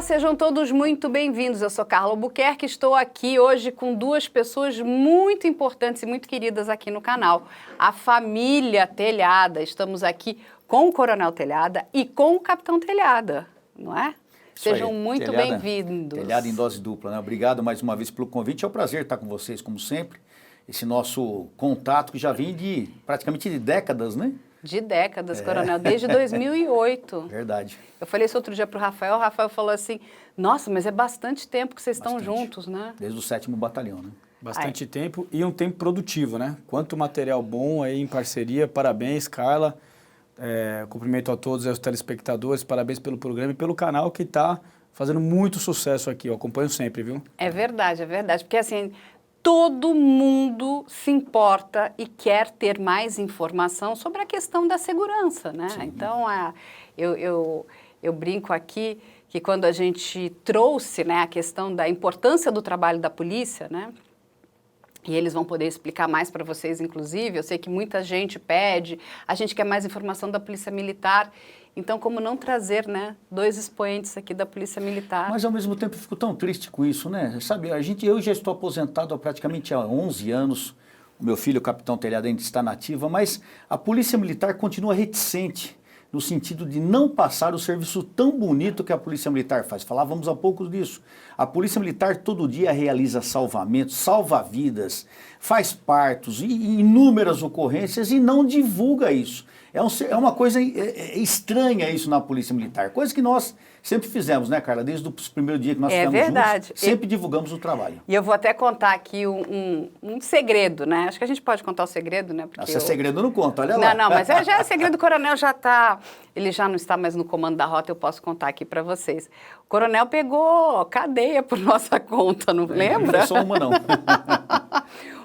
sejam todos muito bem-vindos. Eu sou Carla Albuquerque, estou aqui hoje com duas pessoas muito importantes e muito queridas aqui no canal. A família Telhada. Estamos aqui com o Coronel Telhada e com o Capitão Telhada, não é? Sejam muito bem-vindos. Telhada em dose dupla, né? Obrigado mais uma vez pelo convite. É um prazer estar com vocês, como sempre. Esse nosso contato que já vem de praticamente de décadas, né? De décadas, Coronel, desde 2008. Verdade. Eu falei isso outro dia para o Rafael falou assim, nossa, mas é bastante tempo que vocês estão juntos, né? Desde o 7º Batalhão, né? Bastante tempo e um tempo produtivo, né? Quanto material bom aí em parceria, parabéns, Carla. Cumprimento a todos os telespectadores, parabéns pelo programa e pelo canal que está fazendo muito sucesso aqui, eu acompanho sempre, viu? É verdade, porque assim, todo mundo se importa e quer ter mais informação sobre a questão da segurança, né? Sim. Então, eu brinco aqui que quando a gente trouxe, né, a questão da importância do trabalho da polícia, né? E eles vão poder explicar mais para vocês, inclusive. Eu sei que muita gente pede, a gente quer mais informação da Polícia Militar. Então, como não trazer, né, dois expoentes aqui da Polícia Militar? Mas, ao mesmo tempo, eu fico tão triste com isso, né? Sabe, eu já estou aposentado há praticamente 11 anos. O meu filho, o Capitão Telhada, ainda está na ativa, mas a Polícia Militar continua reticente no sentido de não passar o serviço tão bonito que a Polícia Militar faz. Falávamos há pouco disso. A Polícia Militar todo dia realiza salvamentos, salva vidas, faz partos e inúmeras ocorrências e não divulga isso. É uma coisa estranha isso na Polícia Militar, coisa que nós sempre fizemos, né, Carla? Desde os primeiros dias que nós ficamos juntos, sempre divulgamos o trabalho. E eu vou até contar aqui um segredo, né? Acho que a gente pode contar o segredo, né? Porque se é segredo, eu não conto, olha lá. Não, mas já é segredo, o Coronel ele já não está mais no comando da rota, eu posso contar aqui para vocês. O Coronel pegou cadeia por nossa conta, não lembra? Não foi só uma, não.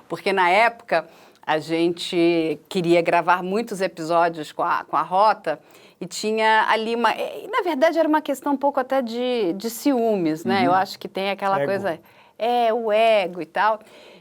Porque na época a gente queria gravar muitos episódios com a rota e tinha ali na verdade era uma questão um pouco até de ciúmes, né? Eu acho que tem aquela coisa, o ego e tal.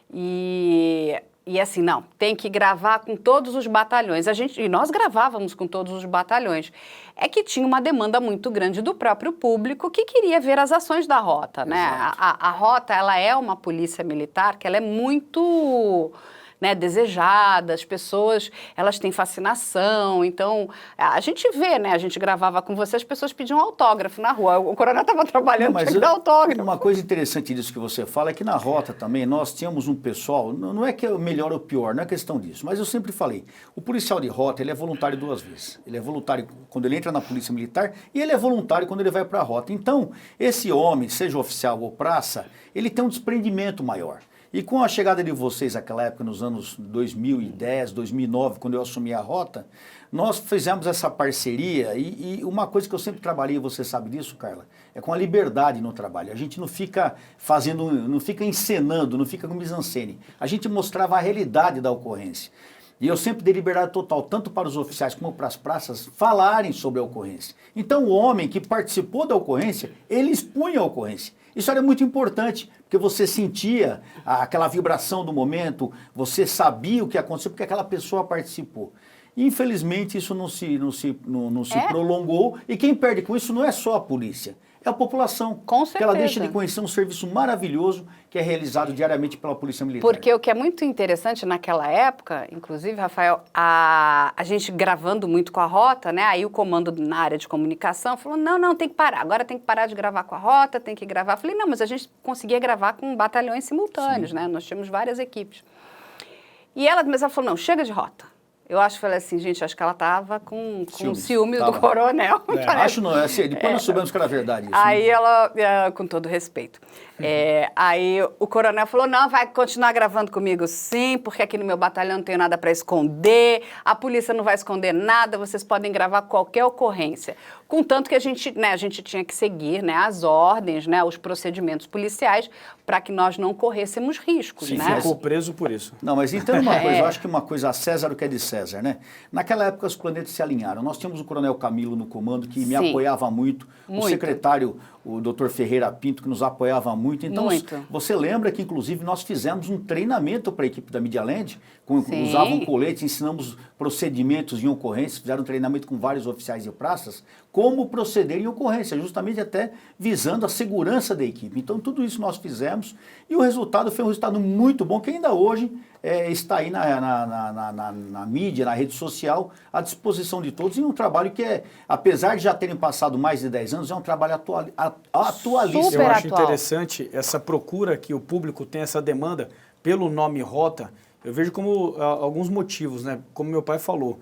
E assim, não, tem que gravar com todos os batalhões. E nós gravávamos com todos os batalhões. É que tinha uma demanda muito grande do próprio público que queria ver as ações da rota, né? A rota, ela é uma polícia militar que ela é muito, né, desejada, as pessoas, elas têm fascinação, então a gente vê, né, a gente gravava com você, as pessoas pediam autógrafo na rua, o Coronel estava trabalhando, tinha que dar autógrafo. Uma coisa interessante disso que você fala é que na rota também nós tínhamos um pessoal, não é que é o melhor ou pior, não é questão disso, mas eu sempre falei, o policial de rota, ele é voluntário 2 vezes, ele é voluntário quando ele entra na Polícia Militar e ele é voluntário quando ele vai para a rota, então esse homem, seja oficial ou praça, ele tem um desprendimento maior. E com a chegada de vocês naquela época, nos anos 2010, 2009, quando eu assumi a rota, nós fizemos essa parceria e uma coisa que eu sempre trabalhei, você sabe disso, Carla, é com a liberdade no trabalho. A gente não fica não fica encenando, não fica com mise-en-scène. A gente mostrava a realidade da ocorrência. E eu sempre dei liberdade total, tanto para os oficiais como para as praças, falarem sobre a ocorrência. Então o homem que participou da ocorrência, ele expunha a ocorrência. Isso era muito importante, porque você sentia aquela vibração do momento, você sabia o que aconteceu, porque aquela pessoa participou. Infelizmente isso não se prolongou, e quem perde com isso não é só a polícia, é a população. Com certeza. Porque ela deixa de conhecer um serviço maravilhoso que é realizado diariamente pela Polícia Militar. Porque o que é muito interessante naquela época, inclusive, Rafael, a gente gravando muito com a rota, né? Aí o comando na área de comunicação falou, não, tem que parar, agora tem que parar de gravar com a rota, tem que gravar. Eu falei, não, mas a gente conseguia gravar com batalhões simultâneos, né? Nós tínhamos várias equipes. Mas ela falou, não, chega de rota. Eu falei assim, gente, acho que ela estava com ciúmes do Coronel. Acho não, depois nós soubemos que era verdade isso. Aí né? Ela, com todo respeito, aí o Coronel falou, não, vai continuar gravando comigo sim, porque aqui no meu batalhão não tenho nada para esconder, a polícia não vai esconder nada, vocês podem gravar qualquer ocorrência. Contanto que a gente tinha que seguir, né, as ordens, né, os procedimentos policiais para que nós não corrêssemos riscos. Sim, né? Ficou preso por isso. Não, mas entenda uma coisa, eu acho que uma coisa a César o que é de César, né? Naquela época os planetas se alinharam. Nós tínhamos o Coronel Camilo no comando que me apoiava muito, o secretário, o Dr. Ferreira Pinto, que nos apoiava muito. Então, Muito. você lembra que, inclusive, nós fizemos um treinamento para a equipe da Media Land, Sim. usavam colete, ensinamos procedimentos em ocorrências, fizeram um treinamento com vários oficiais de praças, como proceder em ocorrência, justamente até visando a segurança da equipe. Então, tudo isso nós fizemos e o resultado foi um resultado muito bom, que ainda hoje está aí na mídia, na rede social, à disposição de todos, e um trabalho que, apesar de já terem passado mais de 10 anos, é um trabalho atualíssimo. Super Eu acho atual. interessante essa procura que o público tem, essa demanda pelo nome Rota. Eu vejo como alguns motivos, né? Como meu pai falou,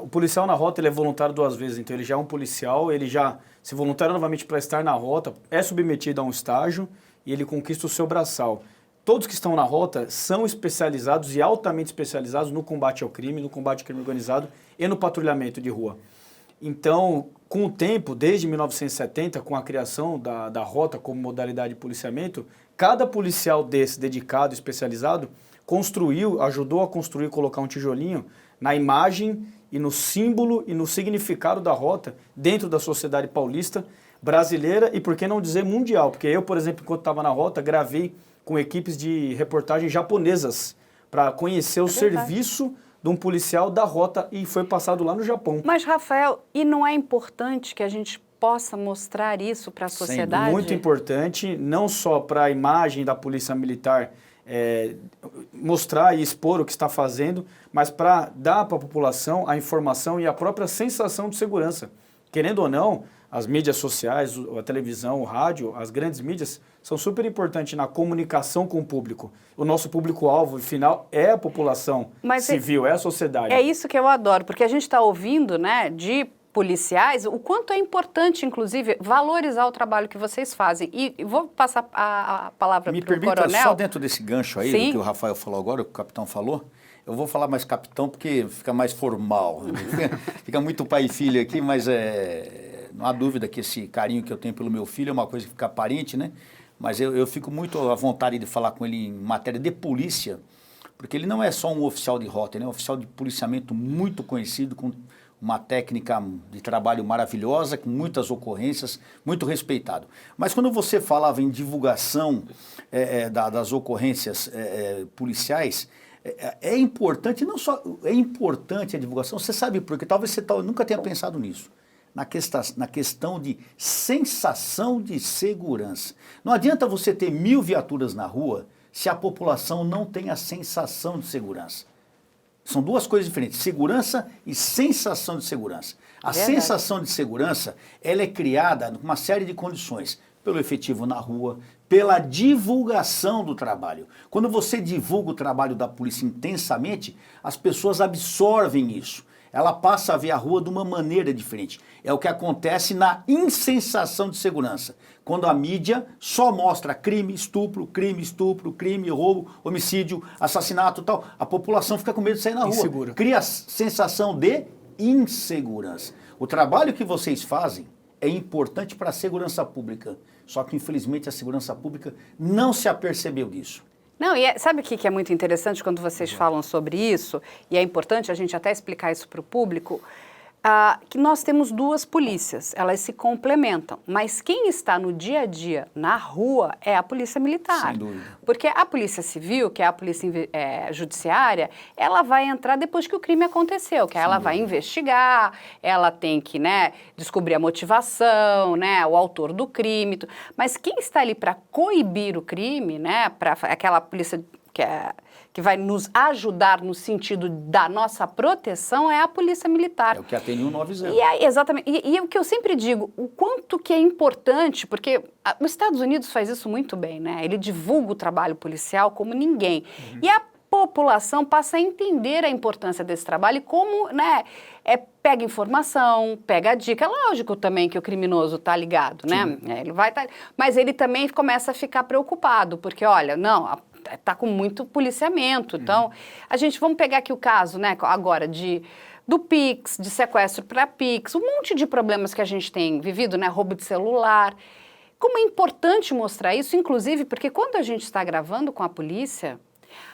o policial na Rota ele é voluntário 2 vezes, então ele já é um policial, ele já se voluntária novamente para estar na Rota, é submetido a um estágio e ele conquista o seu braçal. Todos que estão na Rota são especializados e altamente especializados no combate ao crime, no combate ao crime organizado e no patrulhamento de rua. Então, com o tempo, desde 1970, com a criação da Rota como modalidade de policiamento, cada policial desse dedicado, especializado, ajudou a construir, colocar um tijolinho na imagem e no símbolo e no significado da Rota dentro da sociedade paulista, brasileira e, por que não dizer, mundial. Porque eu, por exemplo, enquanto estava na Rota, gravei com equipes de reportagem japonesas para conhecer o serviço de um policial da Rota e foi passado lá no Japão. Mas, Rafael, e não é importante que a gente possa mostrar isso para a sociedade? Muito importante, não só para a imagem da Polícia Militar mostrar e expor o que está fazendo, mas para dar para a população a informação e a própria sensação de segurança. Querendo ou não, as mídias sociais, a televisão, o rádio, as grandes mídias são super importantes na comunicação com o público. O nosso público-alvo final é a população civil, é a sociedade. É isso que eu adoro, porque a gente está ouvindo, né, de policiais, o quanto é importante, inclusive, valorizar o trabalho que vocês fazem. E vou passar a palavra para o coronel. Me permita, só dentro desse gancho aí, Sim. do que o Rafael falou agora, o que o capitão falou, eu vou falar mais capitão porque fica mais formal. Fica muito pai e filho aqui, mas não há dúvida que esse carinho que eu tenho pelo meu filho é uma coisa que fica aparente, né? Mas eu fico muito à vontade de falar com ele em matéria de polícia, porque ele não é só um oficial de rota, ele é um oficial de policiamento muito conhecido, com uma técnica de trabalho maravilhosa, com muitas ocorrências, muito respeitado. Mas quando você falava em divulgação das ocorrências policiais, é importante, não só é importante a divulgação, você sabe por quê? Talvez você nunca tenha pensado nisso. Na questão de sensação de segurança. Não adianta você ter 1000 viaturas na rua se a população não tem a sensação de segurança. São 2 coisas diferentes, segurança e sensação de segurança. A sensação de segurança, ela é criada com uma série de condições, pelo efetivo na rua, pela divulgação do trabalho. Quando você divulga o trabalho da polícia intensamente, as pessoas absorvem isso. Ela passa a ver a rua de uma maneira diferente. É o que acontece na insensação de segurança. Quando a mídia só mostra crime, estupro, crime, roubo, homicídio, assassinato e tal, a população fica com medo de sair na rua. Insegura. Cria a sensação de insegurança. O trabalho que vocês fazem é importante para a segurança pública. Só que, infelizmente, a segurança pública não se apercebeu disso. Não, e sabe o que é muito interessante quando vocês falam sobre isso, e é importante a gente até explicar isso para o público, que nós temos 2 polícias, elas se complementam, mas quem está no dia a dia, na rua, é a polícia militar. Sem dúvida. Porque a polícia civil, que é a polícia judiciária, ela vai entrar depois que o crime aconteceu, que ela vai investigar, ela tem que, né, descobrir a motivação, né, o autor do crime, mas quem está ali para coibir o crime, né, para aquela polícia que vai nos ajudar no sentido da nossa proteção é a polícia militar. É o que atende 190. Exatamente. E é o que eu sempre digo, o quanto que é importante, porque os Estados Unidos faz isso muito bem, né? Ele divulga o trabalho policial como ninguém. E a população passa a entender a importância desse trabalho e como, né, pega informação, pega a dica. É lógico também que o criminoso está ligado, né? Ele vai mas ele também começa a ficar preocupado, porque, olha, não, está com muito policiamento. Então, vamos pegar aqui o caso, né, agora do Pix, de sequestro para Pix, um monte de problemas que a gente tem vivido, né, roubo de celular. Como é importante mostrar isso, inclusive porque quando a gente está gravando com a polícia,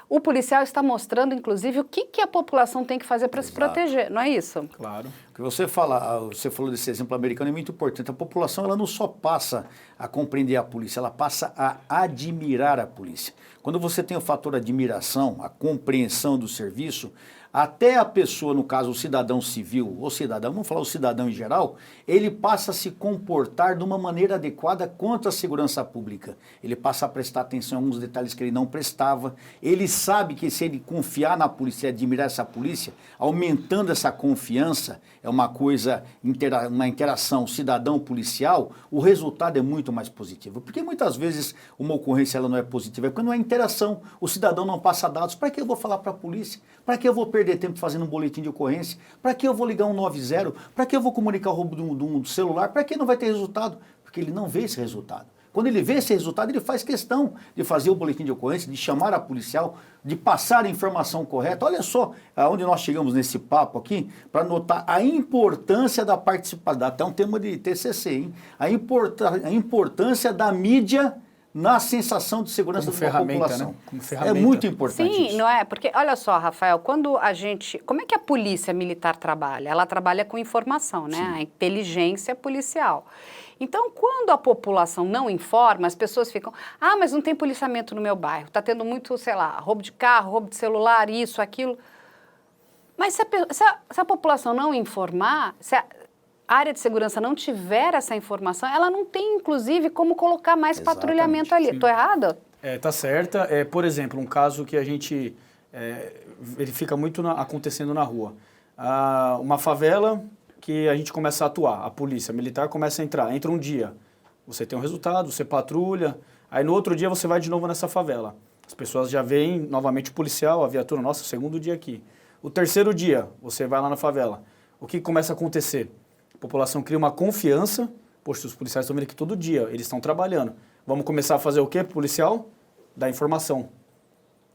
o policial está mostrando, inclusive, o que a população tem que fazer para se proteger, não é isso? Claro. O que você falou desse exemplo americano é muito importante. A população ela não só passa a compreender a polícia, ela passa a admirar a polícia. Quando você tem o fator admiração, a compreensão do serviço, até a pessoa, no caso o cidadão civil, ou cidadão, vamos falar o cidadão em geral, ele passa a se comportar de uma maneira adequada quanto à segurança pública. Ele passa a prestar atenção em alguns detalhes que ele não prestava. Ele sabe que se ele confiar na polícia e admirar essa polícia, aumentando essa confiança, é uma coisa, uma interação cidadão-policial, o resultado é muito mais positivo. Porque muitas vezes uma ocorrência ela não é positiva, é porque não é interação, o cidadão não passa dados. Para que eu vou falar para a polícia? Para que eu vou perder tempo fazendo um boletim de ocorrência? Para que eu vou ligar um 90? Para que eu vou comunicar o roubo de um celular? Para que não vai ter resultado? Porque ele não vê esse resultado. Quando ele vê esse resultado, ele faz questão de fazer o boletim de ocorrência, de chamar a policial, de passar a informação correta. Olha só aonde nós chegamos nesse papo aqui, para notar a importância da participação, até um tema de TCC, hein? A importância da mídia na sensação de segurança da população. Né? Como ferramenta. É muito importante Sim, isso. não é? Porque, olha só, Rafael, quando a gente... Como é que a polícia militar trabalha? Ela trabalha com informação, né? Sim. A inteligência policial. Então, quando a população não informa, as pessoas ficam... Ah, mas não tem policiamento no meu bairro. Está tendo muito, sei lá, roubo de carro, roubo de celular, isso, aquilo. Mas se a população não informar... A área de segurança não tiver essa informação, ela não tem, inclusive, como colocar mais patrulhamento ali. Estou errada? Tá certa. Por exemplo, um caso que a gente verifica muito acontecendo na rua. Uma favela que a gente começa a atuar, a polícia militar começa a entrar. Entra um dia, você tem um resultado, você patrulha, aí no outro dia você vai de novo nessa favela. As pessoas já veem novamente o policial, a viatura, nossa, segundo dia aqui. O terceiro dia, você vai lá na favela. O que começa a acontecer? A população cria uma confiança, poxa, os policiais estão vindo aqui todo dia, eles estão trabalhando. Vamos começar a fazer o quê, policial? Dar informação.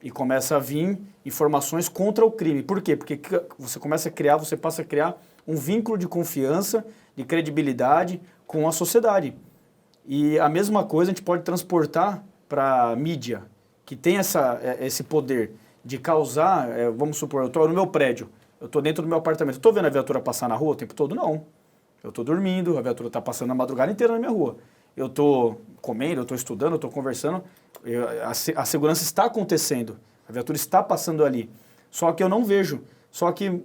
E começa a vir informações contra o crime. Por quê? Porque você passa a criar um vínculo de confiança, de credibilidade com a sociedade. E a mesma coisa a gente pode transportar para a mídia, que tem esse poder de causar, vamos supor, eu estou no meu prédio, eu estou dentro do meu apartamento, estou vendo a viatura passar na rua o tempo todo? Não. Eu estou dormindo, a viatura está passando a madrugada inteira na minha rua. Eu estou comendo, eu estou estudando, eu estou conversando, a segurança está acontecendo, a viatura está passando ali. Só que eu não vejo. Só que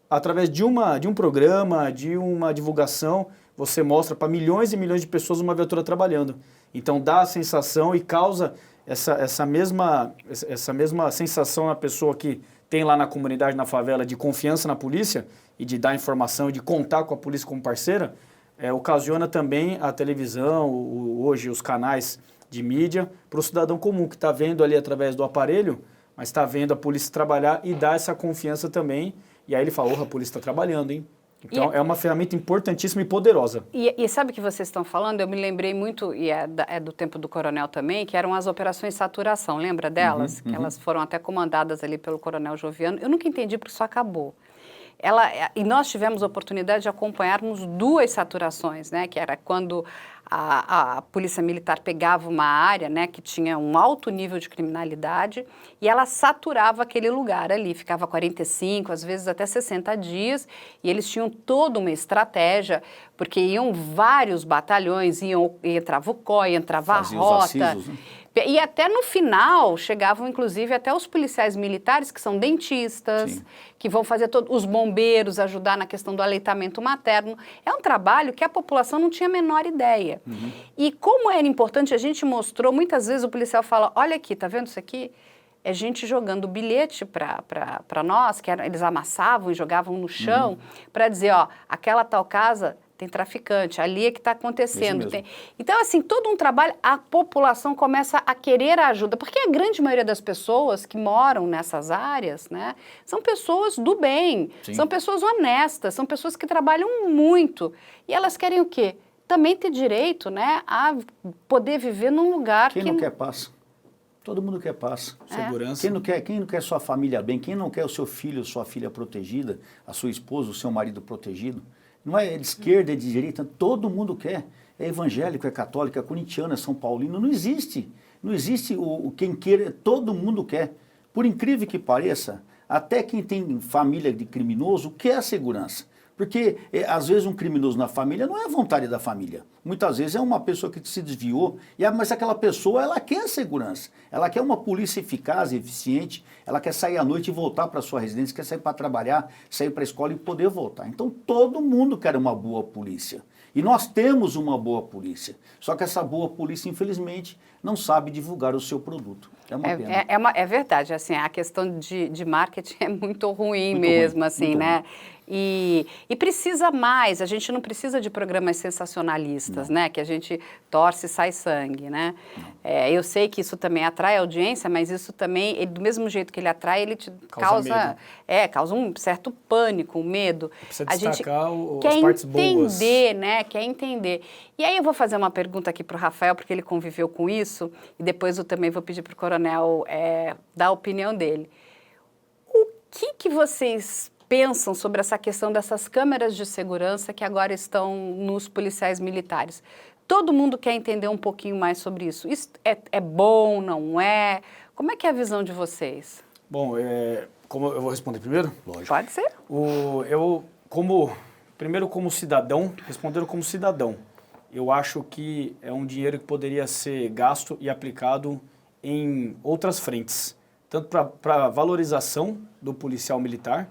através de um programa, de uma divulgação, você mostra para milhões e milhões de pessoas uma viatura trabalhando. Então dá a sensação e causa essa mesma sensação na pessoa que tem lá na comunidade, na favela, de confiança na polícia e de dar informação, de contar com a polícia como parceira, ocasiona também a televisão, hoje os canais de mídia, para o cidadão comum que está vendo ali através do aparelho, mas está vendo a polícia trabalhar e dá essa confiança também. E aí ele fala, a polícia está trabalhando, hein? Então, é uma ferramenta importantíssima e poderosa. E sabe o que vocês estão falando? Eu me lembrei muito, e é do tempo do coronel também, que eram as operações saturação, lembra delas? Que elas foram até comandadas ali pelo coronel Joviano. Eu nunca entendi porque isso acabou. E nós tivemos a oportunidade de acompanharmos 2 saturações, né? Que era quando a polícia militar pegava uma área, né, que tinha um alto nível de criminalidade e ela saturava aquele lugar ali, ficava 45, às vezes até 60 dias, e eles tinham toda uma estratégia, porque iam vários batalhões, entrava o COI, entrava a rota. Acisos, né? E até no final chegavam, inclusive, até os policiais militares, que são dentistas, sim, que vão fazer os bombeiros, ajudar na questão do aleitamento materno. É um trabalho que a população não tinha a menor ideia. E como era importante, a gente mostrou, muitas vezes o policial fala, olha aqui, tá vendo isso aqui? É gente jogando bilhete para nós, eles amassavam e jogavam no chão, para dizer, ó, aquela tal casa tem traficante, ali é que está acontecendo. Então, assim, todo um trabalho, a população começa a querer a ajuda, porque a grande maioria das pessoas que moram nessas áreas, né, são pessoas do bem, sim, são pessoas honestas, são pessoas que trabalham muito. E elas querem o quê? Também ter direito, né, a poder viver num lugar que... Quem não quer paz? Todo mundo quer paz. Segurança. Quem não quer sua família bem? Quem não quer o seu filho, sua filha protegida, a sua esposa, o seu marido protegido? Não é de esquerda, é de direita, todo mundo quer. É evangélico, é católico, é corintiano, é São Paulino, não existe. Não existe o quem queira, todo mundo quer. Por incrível que pareça, até quem tem família de criminoso quer a segurança. Porque, às vezes, um criminoso na família não é a vontade da família. Muitas vezes é uma pessoa que se desviou, mas aquela pessoa, ela quer a segurança. Ela quer uma polícia eficaz e eficiente, ela quer sair à noite e voltar para sua residência, quer sair para trabalhar, sair para a escola e poder voltar. Então, todo mundo quer uma boa polícia. E nós temos uma boa polícia. Só que essa boa polícia, infelizmente, não sabe divulgar o seu produto. É uma pena. É verdade, assim, a questão de marketing é muito ruim mesmo, assim, né? E precisa mais, a gente não precisa de programas sensacionalistas, né? Que a gente torce e sai sangue, né? Eu sei que isso também atrai audiência, mas isso também, do mesmo jeito que ele atrai, ele te causa um certo pânico, um medo. Precisa a destacar gente as partes boas. Quer entender, né? Quer entender. E aí eu vou fazer uma pergunta aqui para o Rafael, porque ele conviveu com isso, e depois eu também vou pedir para o Coronel dar a opinião dele. O que vocês pensam sobre essa questão dessas câmeras de segurança que agora estão nos policiais militares? Todo mundo quer entender um pouquinho mais sobre isso. Isso é bom, não é? Como é que é a visão de vocês? Bom, como eu vou responder primeiro? Lógico. Pode ser. Primeiro como cidadão, respondendo como cidadão, eu acho que é um dinheiro que poderia ser gasto e aplicado em outras frentes. Tanto para valorização do policial militar,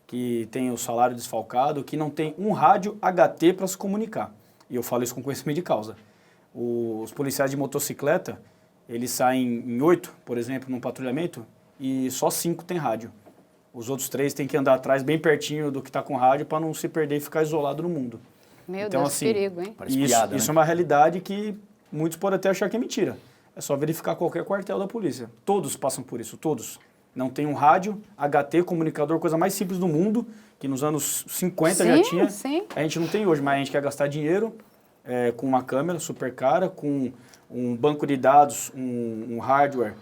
que tem o salário desfalcado, que não tem um rádio HT para se comunicar. E eu falo isso com conhecimento de causa. Os policiais de motocicleta, eles saem em 8, por exemplo, num patrulhamento, e só 5 tem rádio. Os outros 3 têm que andar atrás bem pertinho do que está com rádio para não se perder e ficar isolado no mundo. Meu Deus, assim, perigo, hein? Isso é uma realidade que muitos podem até achar que é mentira. É só verificar qualquer quartel da polícia. Todos passam por isso, todos. Não tem um rádio, HT, comunicador, coisa mais simples do mundo, que nos anos 50 já tinha. Sim. A gente não tem hoje, mas a gente quer gastar dinheiro com uma câmera super cara, com um banco de dados, um hardware,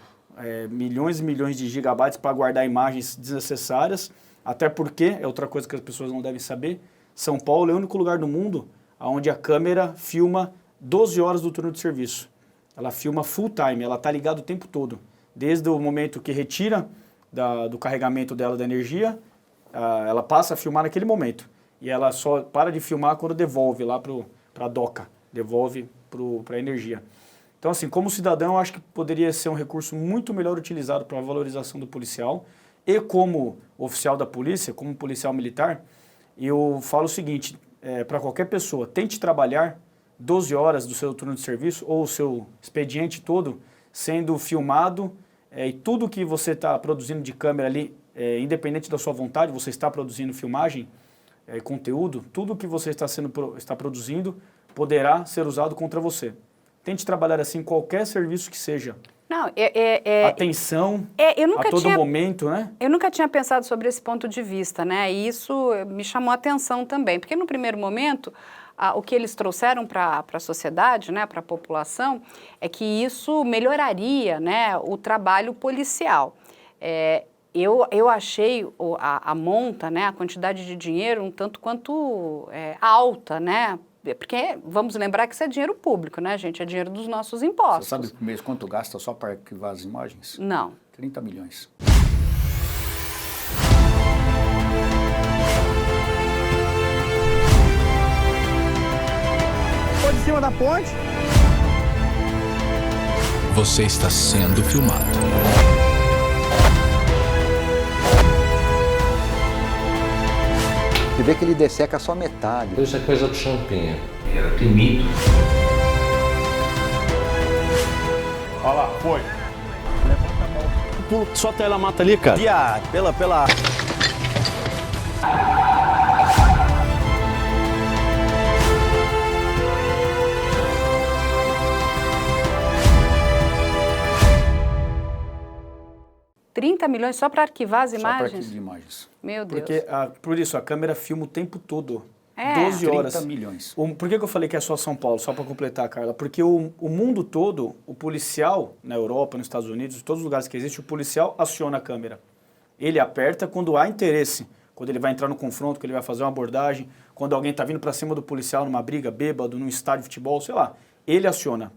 milhões e milhões de gigabytes para guardar imagens desnecessárias, até porque, é outra coisa que as pessoas não devem saber, São Paulo é o único lugar do mundo onde a câmera filma 12 horas do turno de serviço. Ela filma full time, ela está ligada o tempo todo. Desde o momento que retira do carregamento dela da energia, ela passa a filmar naquele momento. E ela só para de filmar quando devolve lá para a doca, devolve para a energia. Então, assim, como cidadão, eu acho que poderia ser um recurso muito melhor utilizado para a valorização do policial. E como oficial da polícia, como policial militar, eu falo o seguinte, para qualquer pessoa, tente trabalhar 12 horas do seu turno de serviço ou o seu expediente todo sendo filmado e tudo que você está produzindo de câmera ali, independente da sua vontade, você está produzindo filmagem, conteúdo, tudo que você está produzindo poderá ser usado contra você. Tente trabalhar assim em qualquer serviço que seja. Não, atenção a todo momento, né? Eu nunca tinha pensado sobre esse ponto de vista, né? E isso me chamou a atenção também, porque no primeiro momento, o que eles trouxeram para a sociedade, né, para a população, é que isso melhoraria, né, o trabalho policial. Eu achei a monta, né, a quantidade de dinheiro um tanto quanto alta, né? Porque vamos lembrar que isso é dinheiro público, né, gente? É dinheiro dos nossos impostos. Você sabe por mês quanto gasta só para arquivar as imagens? Não. 30 milhões. De cima da ponte. Você está sendo filmado. Você vê que ele desseca só metade. Isso é coisa do Champinha. Tem mito. Olha lá, foi. Levanta a mão. Só tela mata ali, cara. Viado, pela... R$30 milhões só para arquivar as imagens? Só para arquivar imagens. Meu Deus. Porque, por isso, a câmera filma o tempo todo. 12 horas. 30 milhões. Por que eu falei que é só São Paulo? Só para completar, Carla. Porque o mundo todo, o policial, na Europa, nos Estados Unidos, em todos os lugares que existe, o policial aciona a câmera. Ele aperta quando há interesse. Quando ele vai entrar no confronto, quando ele vai fazer uma abordagem, quando alguém está vindo para cima do policial numa briga, bêbado, num estádio de futebol, sei lá. Ele aciona.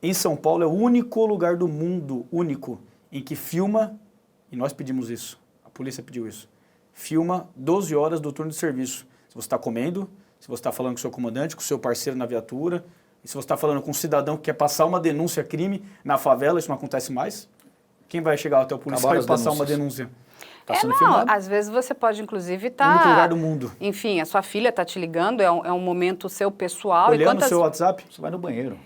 Em São Paulo é o único lugar do mundo, único, em que filma e nós pedimos isso, a polícia pediu isso, filma 12 horas do turno de serviço. Se você está comendo, se você está falando com o seu comandante, com o seu parceiro na viatura, e se você está falando com um cidadão que quer passar uma denúncia crime na favela, isso não acontece mais. Quem vai chegar até o policial e passar uma denúncia? Está sendo filmado. Às vezes você pode, inclusive, No único lugar do mundo. Enfim, a sua filha está te ligando, é um momento seu pessoal. Olhando o seu WhatsApp, Você vai no banheiro.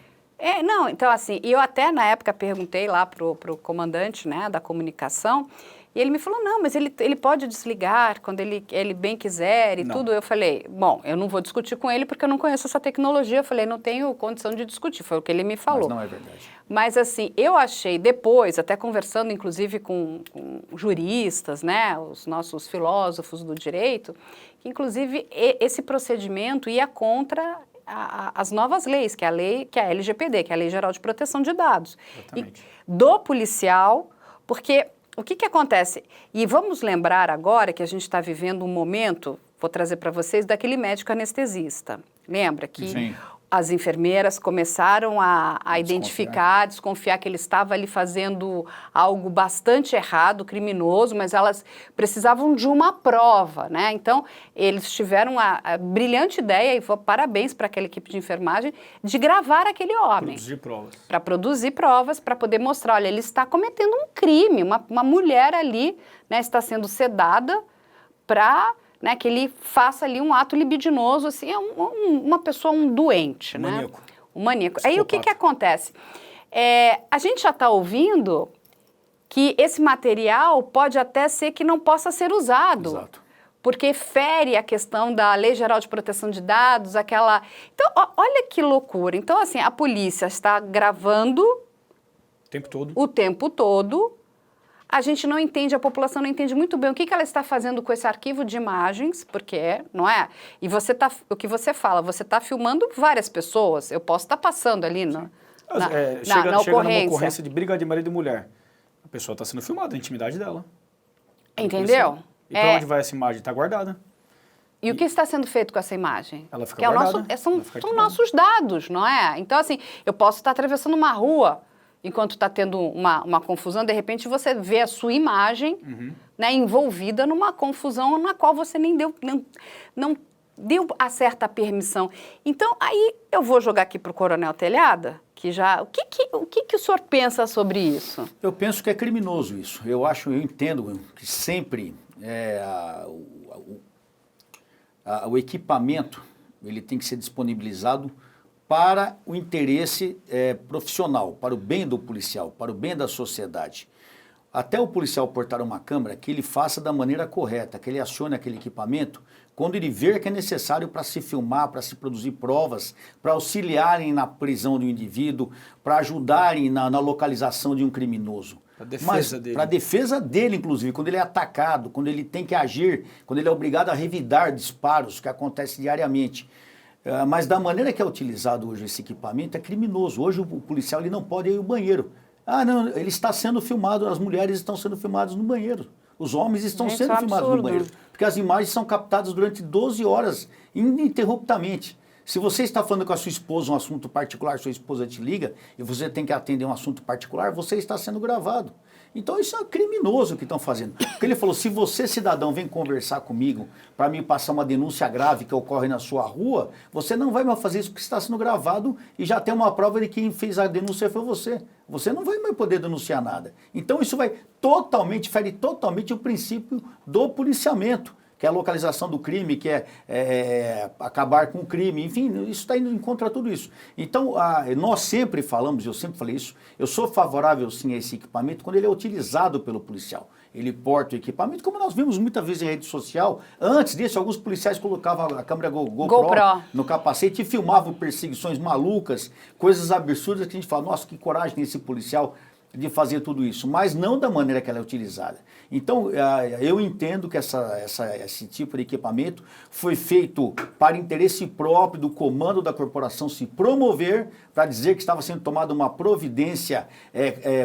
Não, então assim, eu até na época perguntei lá pro comandante, né, da comunicação, e ele me falou, não, mas ele pode desligar quando ele bem quiser e tudo. Eu falei, bom, eu não vou discutir com ele porque eu não conheço essa tecnologia. Eu falei, não tenho condição de discutir, foi o que ele me falou. Mas não é verdade. Mas assim, eu achei depois, até conversando inclusive com juristas, né, os nossos filósofos do direito, que inclusive esse procedimento ia contra as novas leis, que é a LGPD, que é a Lei Geral de Proteção de Dados. Exatamente. E do policial, porque o que acontece? E vamos lembrar agora que a gente está vivendo um momento, vou trazer para vocês, daquele médico anestesista. Lembra que Sim. as enfermeiras começaram a identificar, desconfiar que ele estava ali fazendo algo bastante errado, criminoso, mas elas precisavam de uma prova, né? Então, eles tiveram a brilhante ideia, e parabéns para aquela equipe de enfermagem, de gravar aquele homem. produzir provas. Para produzir provas, para poder mostrar, olha, ele está cometendo um crime, uma mulher ali, né, está sendo sedada para... Né, que ele faça ali um ato libidinoso, assim, é uma pessoa, um doente, né? Maníaco. Um maníaco. Psicopata. Aí o que acontece? A gente já está ouvindo que esse material pode até ser que não possa ser usado. Exato. Porque fere a questão da Lei Geral de Proteção de Dados, aquela... Então, olha que loucura. Então, assim, a polícia está gravando O tempo todo. A gente não entende, a população não entende muito bem o que ela está fazendo com esse arquivo de imagens, porque, não é? E o que você fala, você está filmando várias pessoas, eu posso estar passando ali na Chega numa ocorrência. ocorrência de briga de marido e mulher. A pessoa está sendo filmada, a intimidade dela. Entendeu? E para onde vai essa imagem? Está guardada. E o que está sendo feito com essa imagem? Ela fica que é guardada. são Ela fica arquivada. nossos dados, não é? Então, assim, eu posso estar atravessando uma rua enquanto está tendo uma confusão, de repente você vê a sua imagem né, envolvida numa confusão na qual você nem não deu a certa permissão. Então, aí eu vou jogar aqui para o Coronel Telhada, que já... O que o senhor pensa sobre isso? Eu penso que é criminoso isso. Eu entendo que sempre o equipamento ele tem que ser disponibilizado para o interesse profissional, para o bem do policial, para o bem da sociedade. Até o policial portar uma câmera, que ele faça da maneira correta, que ele acione aquele equipamento quando ele ver que é necessário para se filmar, para se produzir provas, para auxiliarem na prisão do indivíduo, para ajudarem na localização de um criminoso. Para defesa dele. Para defesa dele, inclusive, quando ele é atacado, quando ele tem que agir, quando ele é obrigado a revidar disparos, que acontece diariamente. Mas da maneira que é utilizado hoje esse equipamento é criminoso. Hoje o policial ele não pode ir ao banheiro. Não, ele está sendo filmado, as mulheres estão sendo filmadas no banheiro. Os homens estão Gente, sendo isso é filmados absurdo. no banheiro. Porque as imagens são captadas durante 12 horas, ininterruptamente. Se você está falando com a sua esposa um assunto particular, sua esposa te liga e você tem que atender um assunto particular, você está sendo gravado. Então isso é criminoso o que estão fazendo. Porque ele falou, se você, cidadão, vem conversar comigo para me passar uma denúncia grave que ocorre na sua rua, você não vai mais fazer isso porque está sendo gravado e já tem uma prova de que quem fez a denúncia foi você. Você não vai mais poder denunciar nada. Então isso vai fere totalmente o princípio do policiamento, que é a localização do crime, que é acabar com o crime, enfim, isso está indo em contra tudo isso. Então, nós sempre falamos, eu sempre falei isso, eu sou favorável sim a esse equipamento quando ele é utilizado pelo policial. Ele porta o equipamento, como nós vimos muitas vezes em rede social. Antes disso, alguns policiais colocavam a câmera GoPro no capacete e filmavam perseguições malucas, coisas absurdas que a gente fala, nossa, que coragem tem esse policial de fazer tudo isso, mas não da maneira que ela é utilizada. Então, eu entendo que esse tipo de equipamento foi feito para interesse próprio do comando da corporação se promover, para dizer que estava sendo tomada uma providência